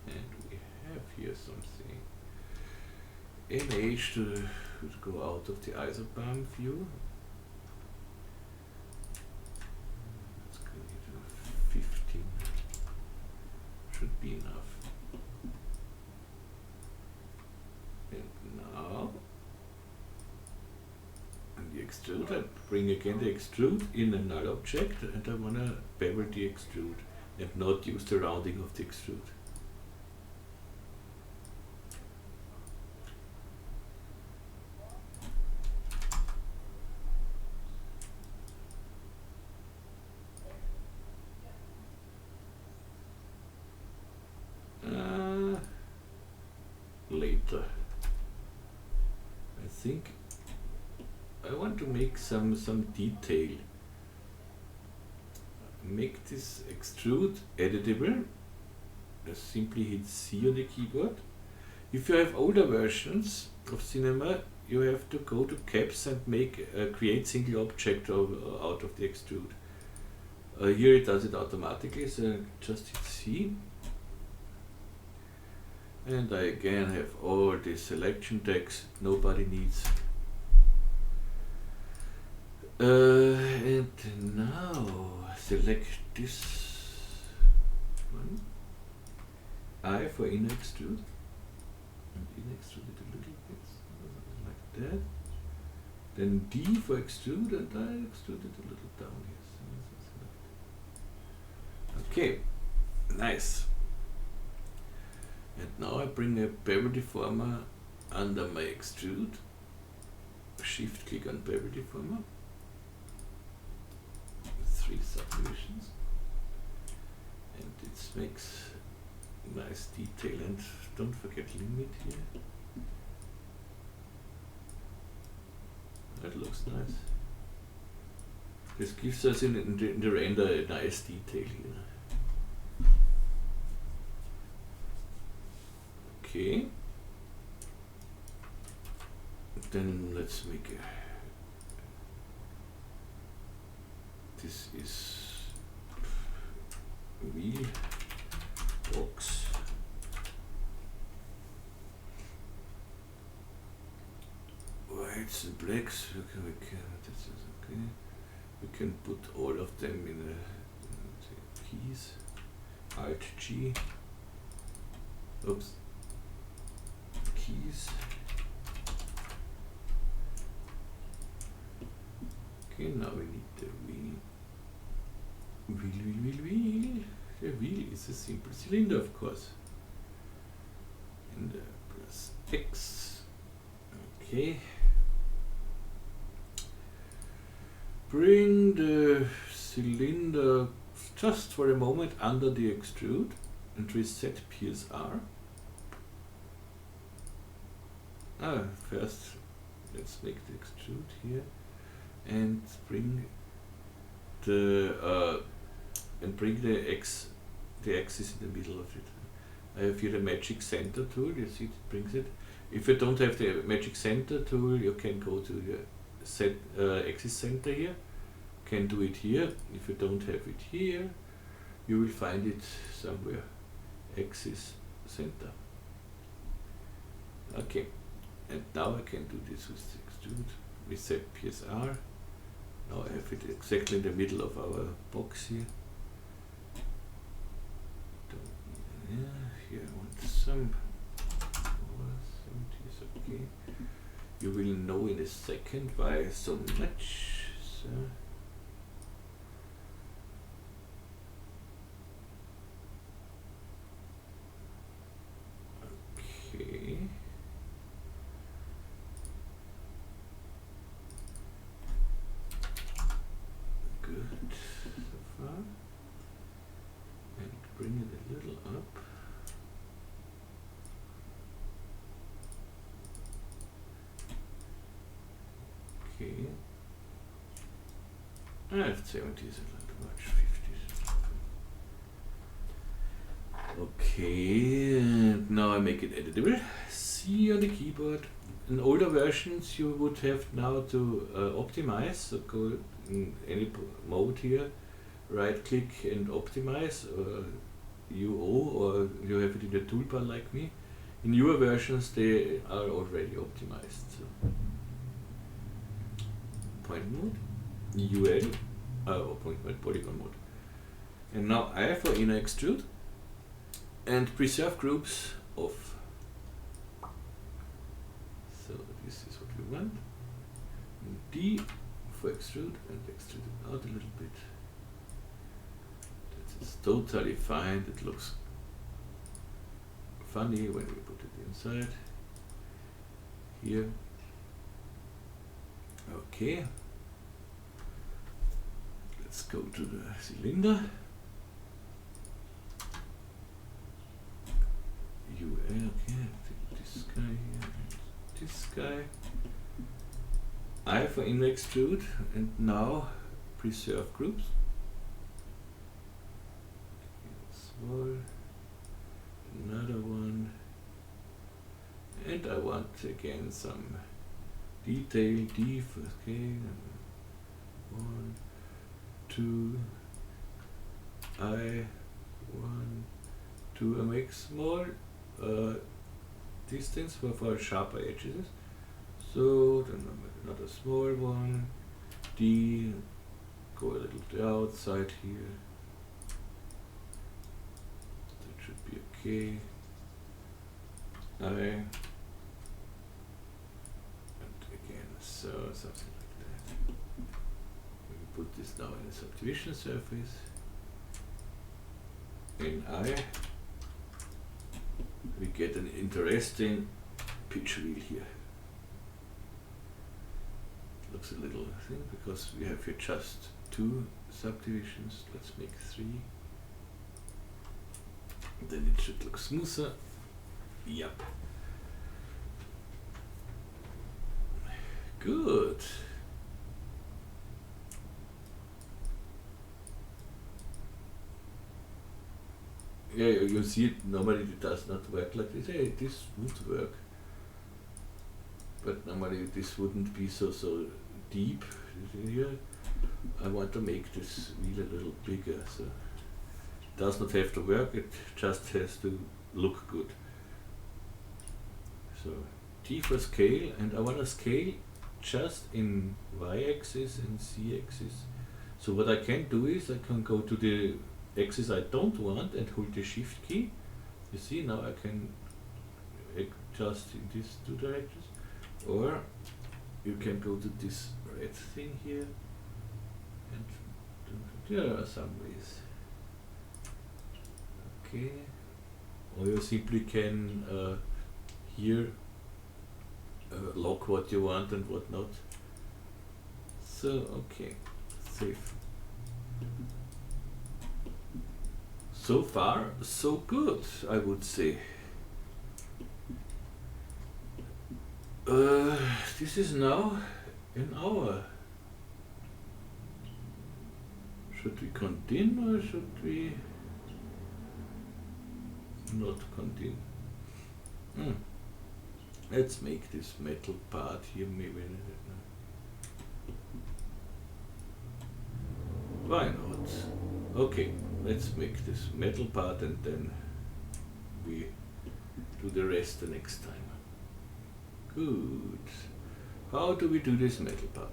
And we have here something. NH to go out of the isobarm view. Let's go to 15. Should be enough. And now, and the extrude, I bring again the extrude in a null object, and I want to bevel the extrude and not use the rounding of the extrude. Later. I think I want to make some detail. Make this extrude editable. Just simply hit C on the keyboard. If you have older versions of Cinema, you have to go to caps and make create single object out of the extrude. Here it does it automatically, so just hit C. And I again have all the selection text nobody needs. And now select this one. I for in extrude. And in extrude it a little bit, like that. Then D for extrude, and I extrude it a little down here. Okay, nice. And now I bring a bevel deformer under my extrude. Shift click on bevel deformer. 3 subdivisions. And it makes nice detail. And don't forget limit here. That looks nice. This gives us in the render a nice detail here. Okay, then let's make a, this is wheel box. Whites and blacks, okay, this is okay. We can put all of them in a keys, Alt G, oops. Keys. Okay, now we need the wheel. Wheel. The wheel is a simple cylinder, of course. And plus X. Okay. Bring the cylinder just for a moment under the extrude and reset Pierce R. First let's make the extrude here and bring the axis in the middle of it. I have here the magic center tool, you see it brings it. If you don't have the magic center tool, you can go to the axis center here, can do it here. If you don't have it here, you will find it somewhere, axis center. Okay, and now I can do this with the extrude, we set PSR. Now I have it exactly in the middle of our box here. Here I want some okay. You will know in a second why so much. So. Okay. Good so far. And bring it a little up. Okay. I have 70 is a little much, 50. Okay, and now I make it editable. C on the keyboard. In older versions you would have now to optimize, so go in any mode here, right click and optimize, or UO, or you have it in the toolbar like me. In newer versions they are already optimized. So. Point mode, UL, point mode, polygon mode. And now I for inner extrude and preserve groups off. So this is what we want. And D for extrude and extrude it out a little bit. That is totally fine. It looks funny when we put it inside. Here. Okay. Let's go to the cylinder. Okay, this guy here, this guy. I for inner extrude and now preserve groups. Small, another one, and I want again some detail. D for okay, 1, 2, I 1, 2. I make small distance for sharper edges. So then I make another small one. D, go a little to the outside here. That should be okay. I, and again, so something like that. We put this now in a subdivision surface. In I, we get an interesting pitch wheel here. Looks a little thin because we have here just 2 subdivisions. Let's make 3. Then it should look smoother. Yep. Good. Yeah, you see it, normally it does not work like this. Hey, this would work. But normally this wouldn't be so deep. Here, I want to make this wheel a little bigger, so it does not have to work, it just has to look good. So T for scale, and I want to scale just in y-axis and z-axis. So what I can do is I can go to the axis I don't want and hold the shift key. You see, now I can adjust in these 2 directions. Or you can go to this red thing here, and there are some ways. Okay. Or you simply can here lock what you want and what not. So, okay, save. So far, so good, I would say. this is now an hour. Should we continue or should we not continue? Let's make this metal part here maybe. Why not? Okay, let's make this metal part and then we do the rest the next time. Good. How do we do this metal part?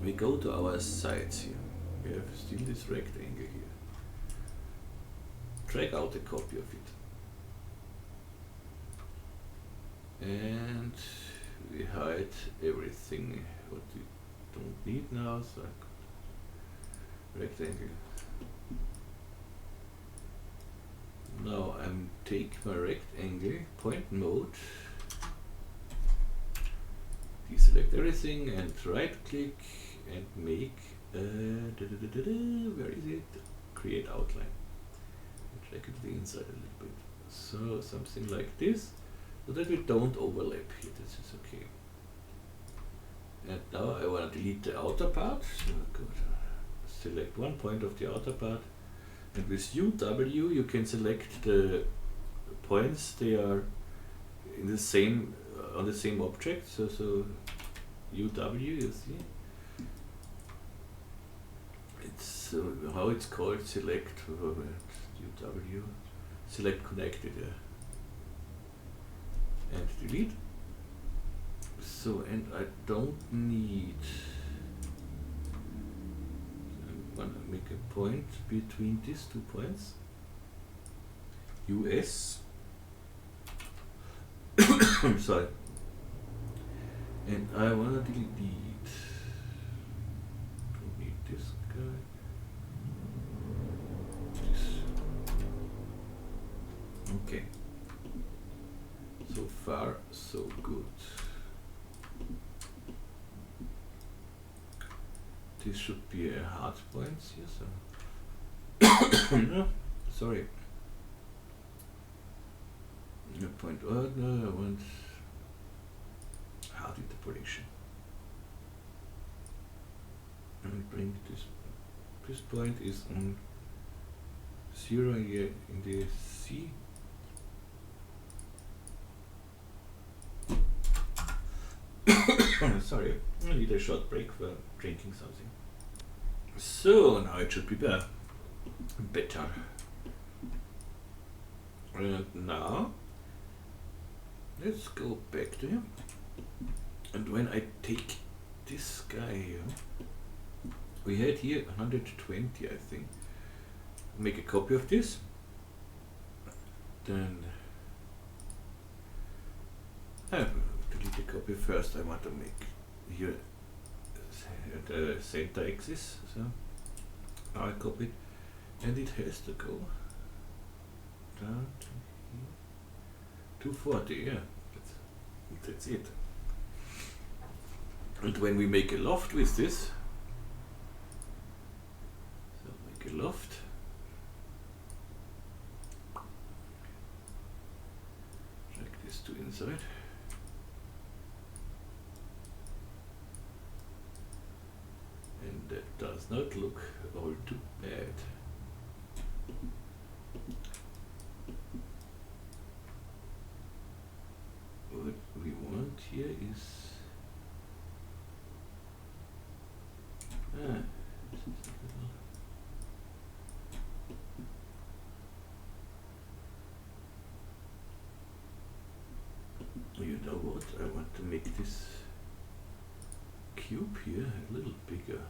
We go to our sides here. We have still this rectangle here. Drag out a copy of it. And we hide everything what we don't need now. So rectangle. Now I'm take my rectangle, point mode, deselect everything and right click and make where is it? Create outline. And drag it to the inside a little bit. So something like this, so that we don't overlap here. This is okay. And now I want to delete the outer part. So go to select one point of the outer part. And with UW you can select the points they are in the same on the same object. So UW, you see. It's how it's called. Select UW. Select connected. Yeah. And delete. So and I don't need. I want to make a point between these 2 points. US. I'm sorry. And I want to delete. Don't need this guy. This. Okay. So far, so good. This should be a hard point here, so no, sorry. No point. Oh no, I want hard interpolation. And bring this point is on 0 here in the C. Sorry, I need a short break for drinking something. So now it should be better. And now let's go back to him. And when I take this guy here, we had here 120, I think. Make a copy of this. Then delete the copy first. I want to make here the center axis. So now I copy it, and it has to go down to here. 240, yeah. That's it. And when we make a loft with this, so make a loft. Drag this to inside. And that does not look all too bad. What we want here is you know what? I want to make this cube here a little bigger.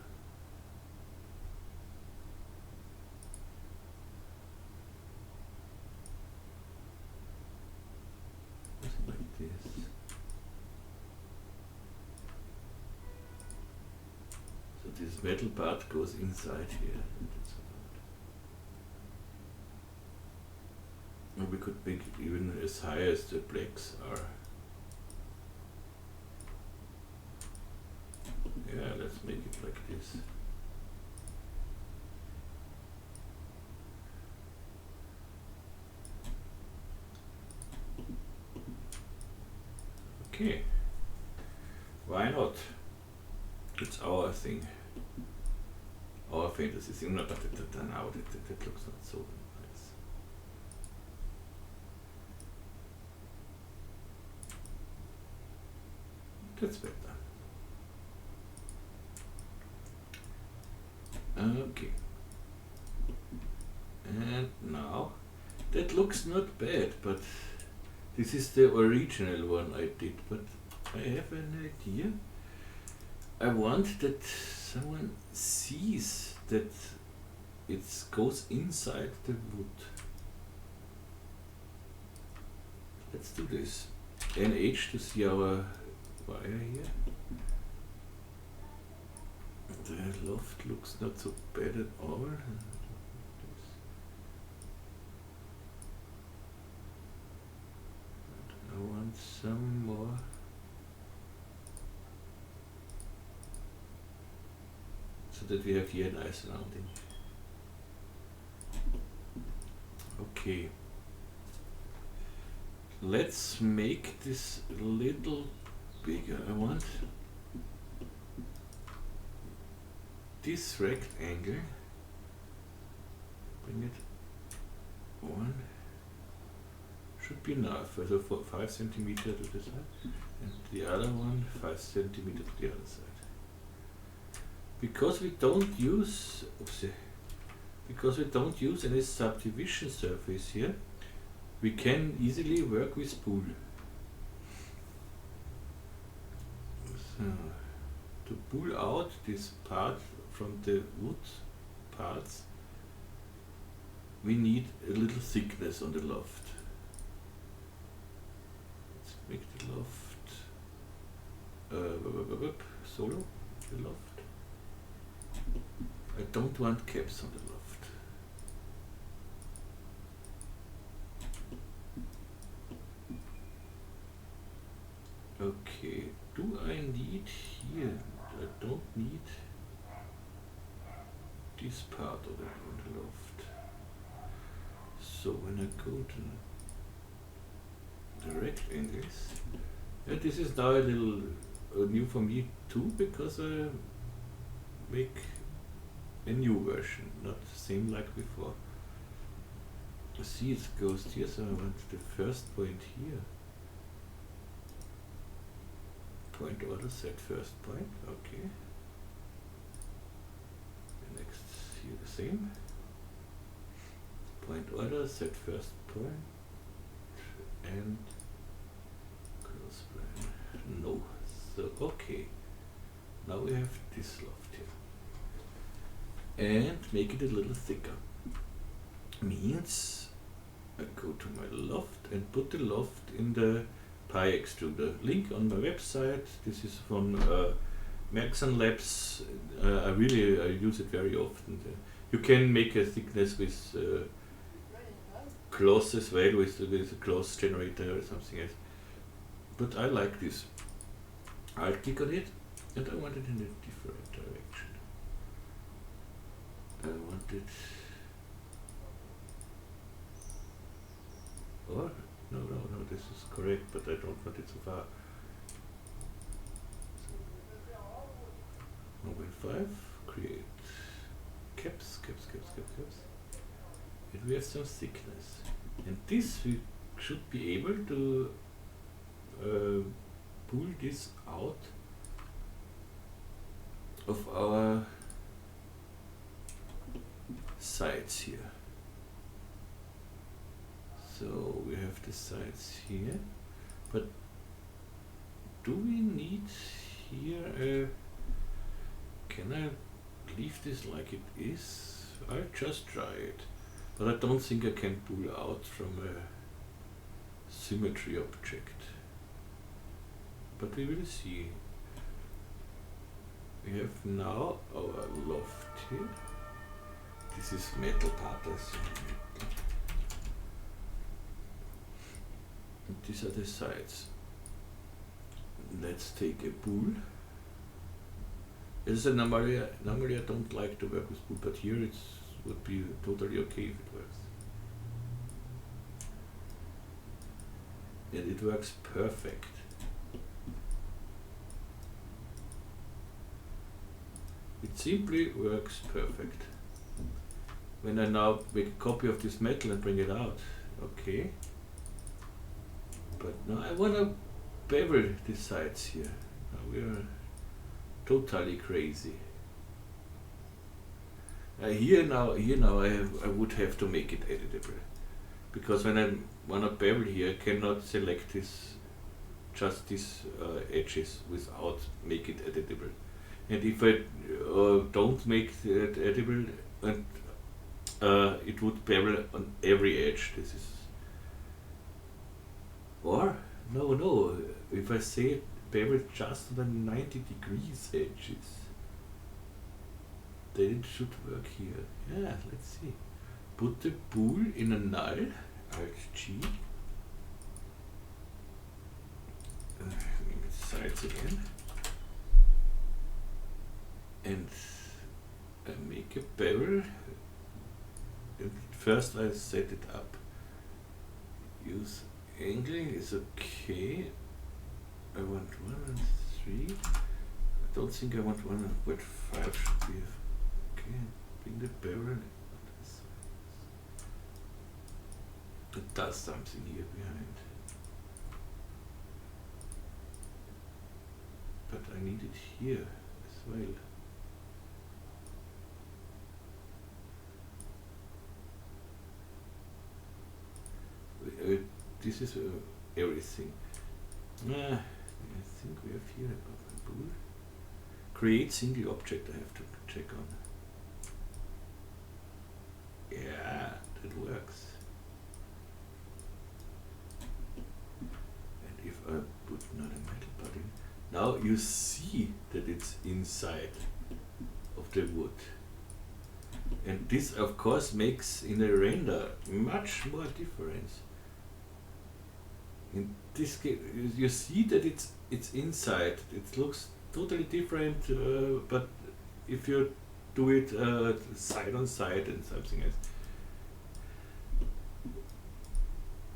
Just like this. So this metal part goes inside here. Or we could make it even as high as the blacks are. Yeah, let's make it like this. Okay, why not? It's our thing, our fantasy thing. No, but now that looks not so nice. That's better. Okay. And now, that looks not bad, but this is the original one I did, but I have an idea. I want that someone sees that it goes inside the wood. Let's do this. NH to see our wire here. The loft looks not so bad at all. I want some more. So that we have here a nice rounding. Okay. Let's make this a little bigger. I want this rectangle, bring it on, should be enough, so for 5 centimeter to the side, and the other one 5 centimeter to the other side. Because we don't use, any subdivision surface here, we can easily work with spool. So, to pull out this part from the wood parts, we need a little thickness on the loft. Let's make the loft solo, the loft. I don't want caps on the loft. Okay, do I need here? I don't need this part of the loft. So when I go to the rectangles, and this is now a little new for me too, because I make a new version, not the same like before. See, it goes here, so I want the first point here. Point order set first point, okay. The next here the same. Point order set first point and close plane. No. So okay. Now we have this loft here. And make it a little thicker. Means I go to my loft and put the loft in the pi extruder. Link on my website. This is from Maxon Labs. I use it very often. You can make a thickness with cloth as well, with a cloth generator or something else. But I like this. I'll click on it, and I want it in a different direction. I want it. Or no, this is correct, but I don't want it so far. So, 1.5, create caps, and we have some thickness. And this we should be able to pull this out of our sides here. So we have the sides here, but do we need here can I leave this like it is? I'll just try it, but I don't think I can pull out from a symmetry object. But we will see. We have now our loft here. This is metal part, I think. And these are the sides. Let's take a spool. As I said, normally I don't like to work with spool, but here it would be totally okay if it works. And it works perfect. It simply works perfect. When I now make a copy of this metal and bring it out, okay. But now I want to bevel the sides here. Now we are totally crazy. Here now I would have to make it editable, because when I want to bevel here, I cannot select this, just these edges without make it editable. And if I don't make it editable, and it would bevel on every edge. This is, or no. If I say bevel just on the 90 degrees edges, then it should work here. Yeah, let's see. Put the bool in a null, Alt G. Name it sides again. And I make a bevel. And first I set it up. Use angle is okay. I want 1 and 3. I don't think I want 1.5 should be okay. Bring the bevel. It does something here behind. But I need it here as well. This is everything. I think we have here a bool. Create single object I have to check on. Yeah, that works. And if I put another metal part in, now you see that it's inside of the wood. And this of course makes in a render much more difference. In this case, you see that it's inside. It looks totally different, but if you do it side on side and something else,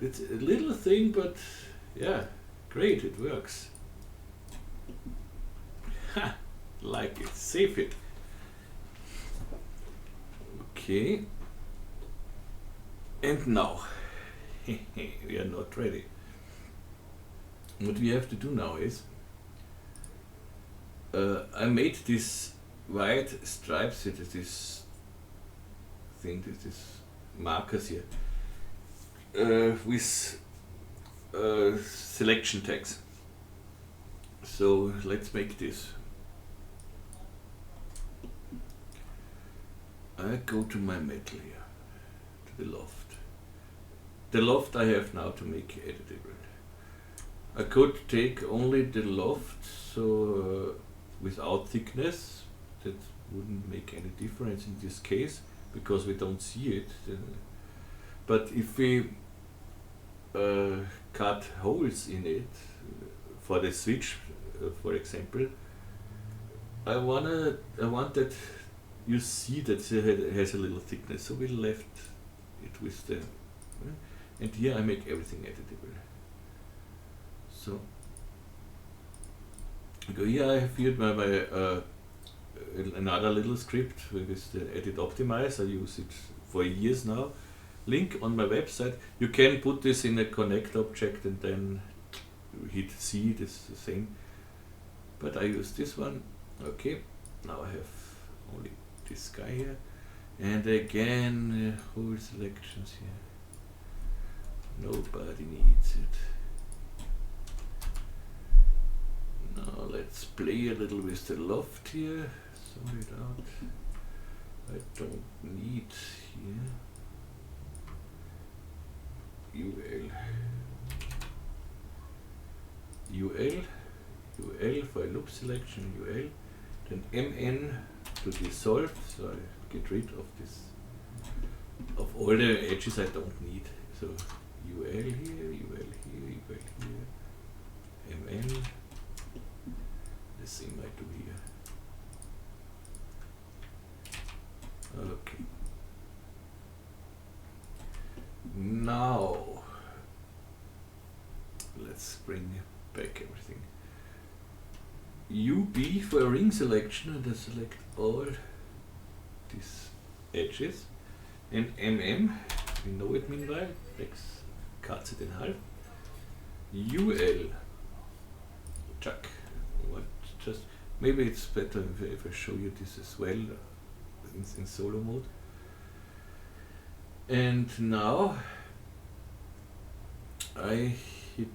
it's a little thing, but yeah, great, it works. Ha! Like it, save it. Okay. And now, we are not ready. What we have to do now is, I made this white stripes here, this thing, this markers here, with selection tags. So let's make this. I go to my metal here, to the loft. The loft I have now to make editable. I could take only the loft, so without thickness, that wouldn't make any difference in this case, because we don't see it. But if we cut holes in it, for the switch, for example, I want that you see that it has a little thickness, so we left it with the, and here I make everything editable. So here I have here my another little script with the edit optimize. I use it for years now. Link on my website. You can put this in a connect object and then hit C, this is the same. But I use this one. Okay, now I have only this guy here. And again, whole selections here. Nobody needs it. Now let's play a little with the loft here. Sort it out. I don't need here. UL for a loop selection, UL, then MN to dissolve, so I get rid of this, of all the edges I don't need. So UL here, UL here, UL here, MN, the same I do here. Okay. Now let's bring back everything. UB for a ring selection, and I select all these edges, and MM, we know it meanwhile, cuts it in half. UL, chuck. Just maybe it's better if I show you this as well in solo mode. And now I hit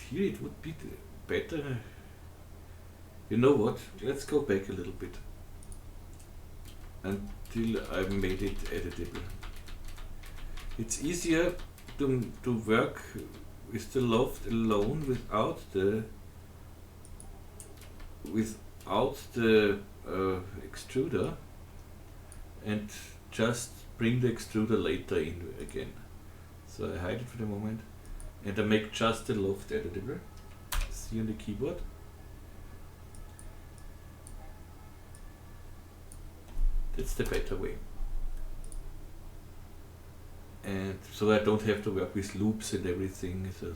here. It would be better. You know what? Let's go back a little bit until I made it editable. It's easier to work with the loft alone without the extruder, and just bring the extruder later in again. So I hide it for the moment, and I make just the loft editable. See on the keyboard. That's the better way. And so I don't have to work with loops and everything. So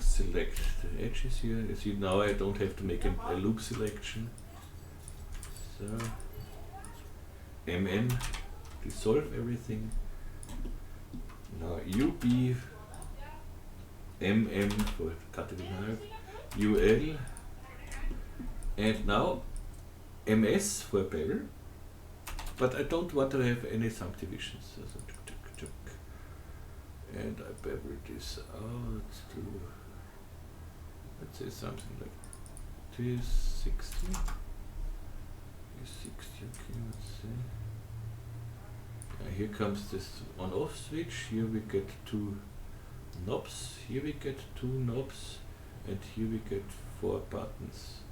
select the edges here. You see, now I don't have to make a loop selection. So MN, dissolve everything. Now UB, MM for cut it in half, UL, and now MS for bevel. But I don't want to have any subdivisions. So and I bevel this out to, let's say something like this, 60. 60, okay, let's see. Here comes this on-off switch. Here we get 2 knobs. Here we get 2 knobs, and here we get 4 buttons.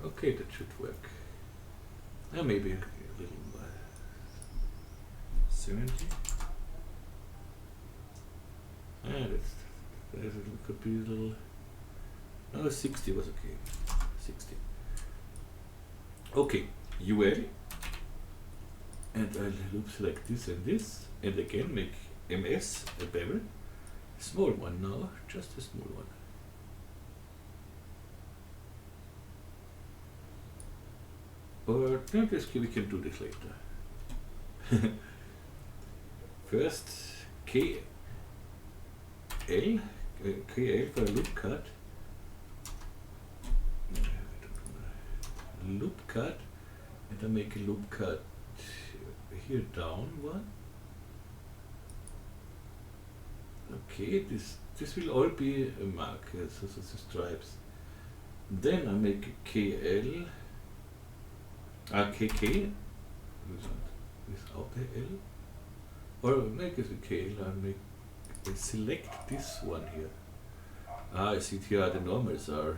Okay, that should work. Maybe a little more. 70. That could be a little. No, 60 was okay. 60. Okay, UL, and I'll loop select this and this, and again make MS a bevel, small one now, just a small one. Or no, we can do this later. First, KL for a loop cut. Loop cut, and I make a loop cut here down one. Okay, this will all be a marker, so the stripes. Then I make a KL, KK without the L, or make it a KL. I select this one here. I see here the normals are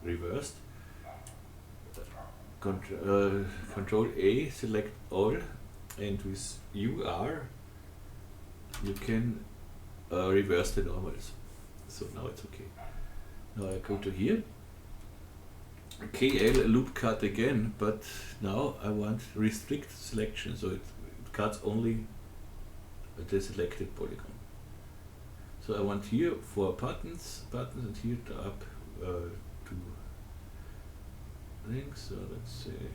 reversed. Control A, select all, and with UR you can reverse the normals. So now it's okay. Now I go to here, KL loop cut again, but now I want restrict selection, so it cuts only the selected polygon. So I want here 4 buttons, and here up 2 things. So let's say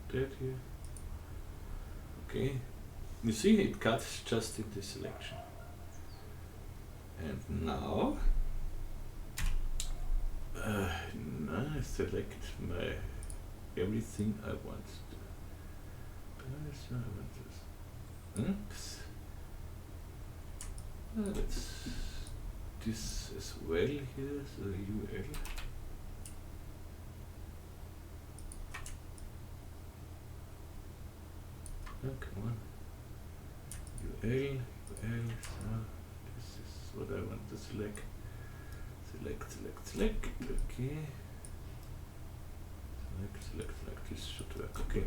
that here. Okay, you see it cuts just in the selection. And now I select my everything I want to. So I want this. Oops. Let's this as well here. So UL. Oh, come on. UL. So this is what I want to select. Select. Okay. Select. This should work. Okay.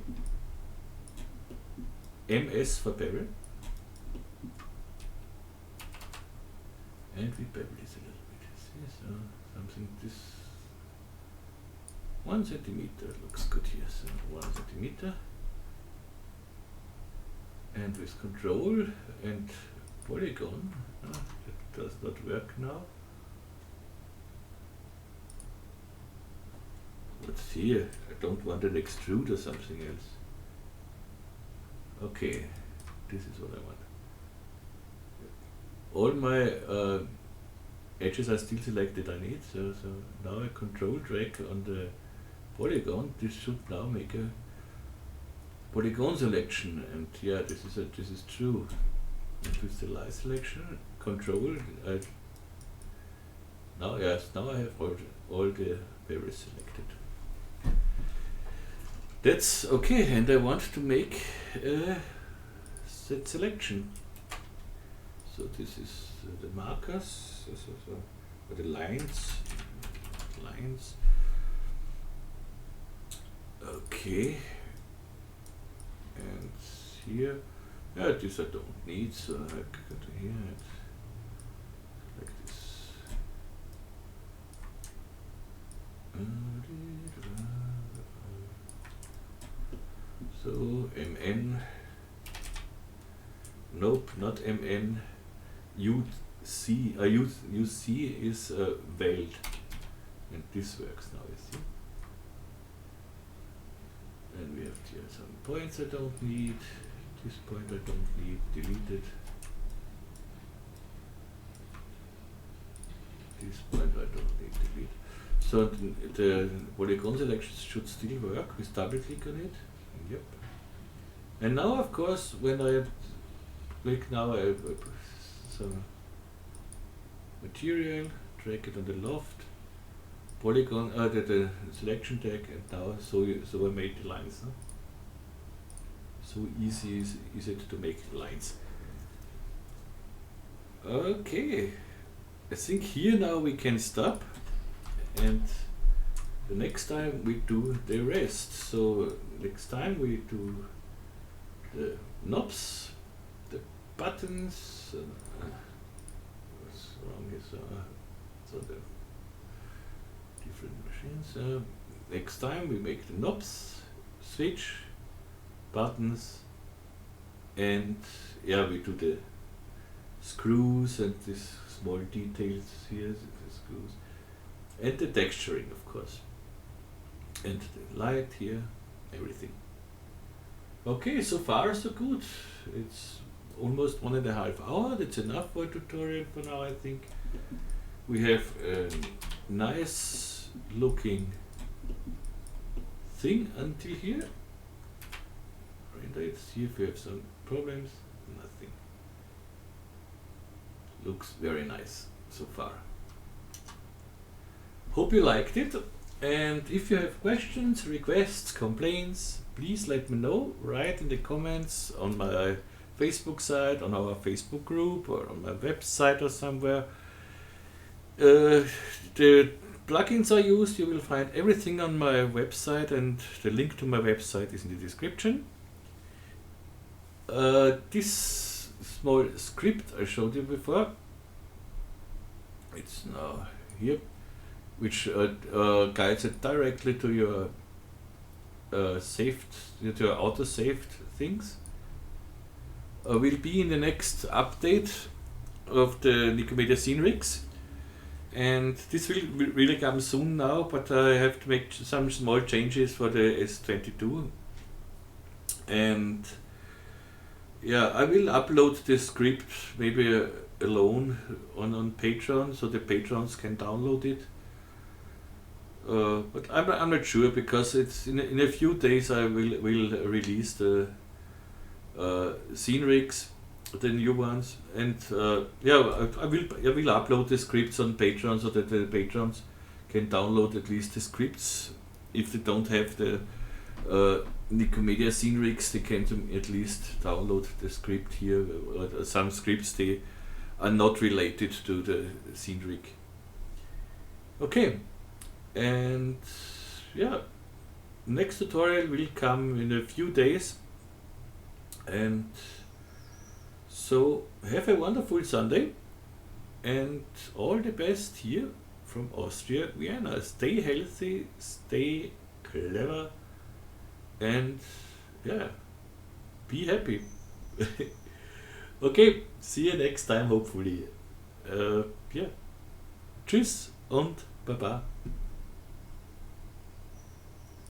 MS for bevel. And we bevel this a little bit. See, so something this 1 centimeter looks good here. So 1 centimeter. and with control and polygon. That does not work now. What's here? I don't want an extrude or something else. Okay, this is what I want. All my edges are still selected I need, so now I control drag on the polygon. This should now make a polygon selection, and yeah, this is true. And with the light selection, control, now I have all the berries selected. That's okay, and I want to make a set selection. So this is the markers, or the lines. Okay, and here, yeah, this I don't need, so I go to here and like this. So MN, nope, not MN, UC, UC is Welt, and this works now, you see. And we have here some points I don't need, this point I don't need, deleted. This point I don't need, delete. So the polygon selection should still work with double click on it. Yep. And now, of course, when I click now, I put some material, drag it on the loft, polygon, the selection tag, and now so I made the lines. Huh? So easy is it to make lines. Okay, I think here now we can stop, and the next time we do the rest. So next time we do the knobs, the buttons. What's wrong is so the different machines. Next time we make the knobs, switch, buttons, and yeah, we do the screws and these small details here, the screws, and the texturing, of course, and the light here, everything. Okay, so far so good. It's almost 1.5 hours. That's enough for a tutorial for now, I think. We have a nice looking thing until here. Let's see if we have some problems. Nothing. Looks very nice so far. Hope you liked it, and if you have questions, requests, complaints, please let me know. Write in the comments on my Facebook site, on our Facebook group, or on my website or somewhere. The plugins I use, you will find everything on my website, and the link to my website is in the description. This small script I showed you before, it's now here, which guides it directly to your auto-saved things. Will be in the next update of the Nikomedias Scene Rigs, and this will really come soon now, but I have to make some small changes for the S22, and yeah, I will upload the script maybe alone on Patreon, so the patrons can download it. But I'm not sure, because it's in a few days I will release the scene rigs, the new ones, and yeah, I will upload the scripts on Patreon so that the patrons can download at least the scripts. If they don't have the Nikomedias Scene Rigs, they can at least download the script here. Some scripts, they are not related to the scene rig. Okay, and yeah, next tutorial will come in a few days, and so have a wonderful Sunday, and all the best here from Austria, Vienna. Stay healthy, stay clever, and yeah, be happy. Okay, see you next time, hopefully. Yeah. Tschüss und Baba.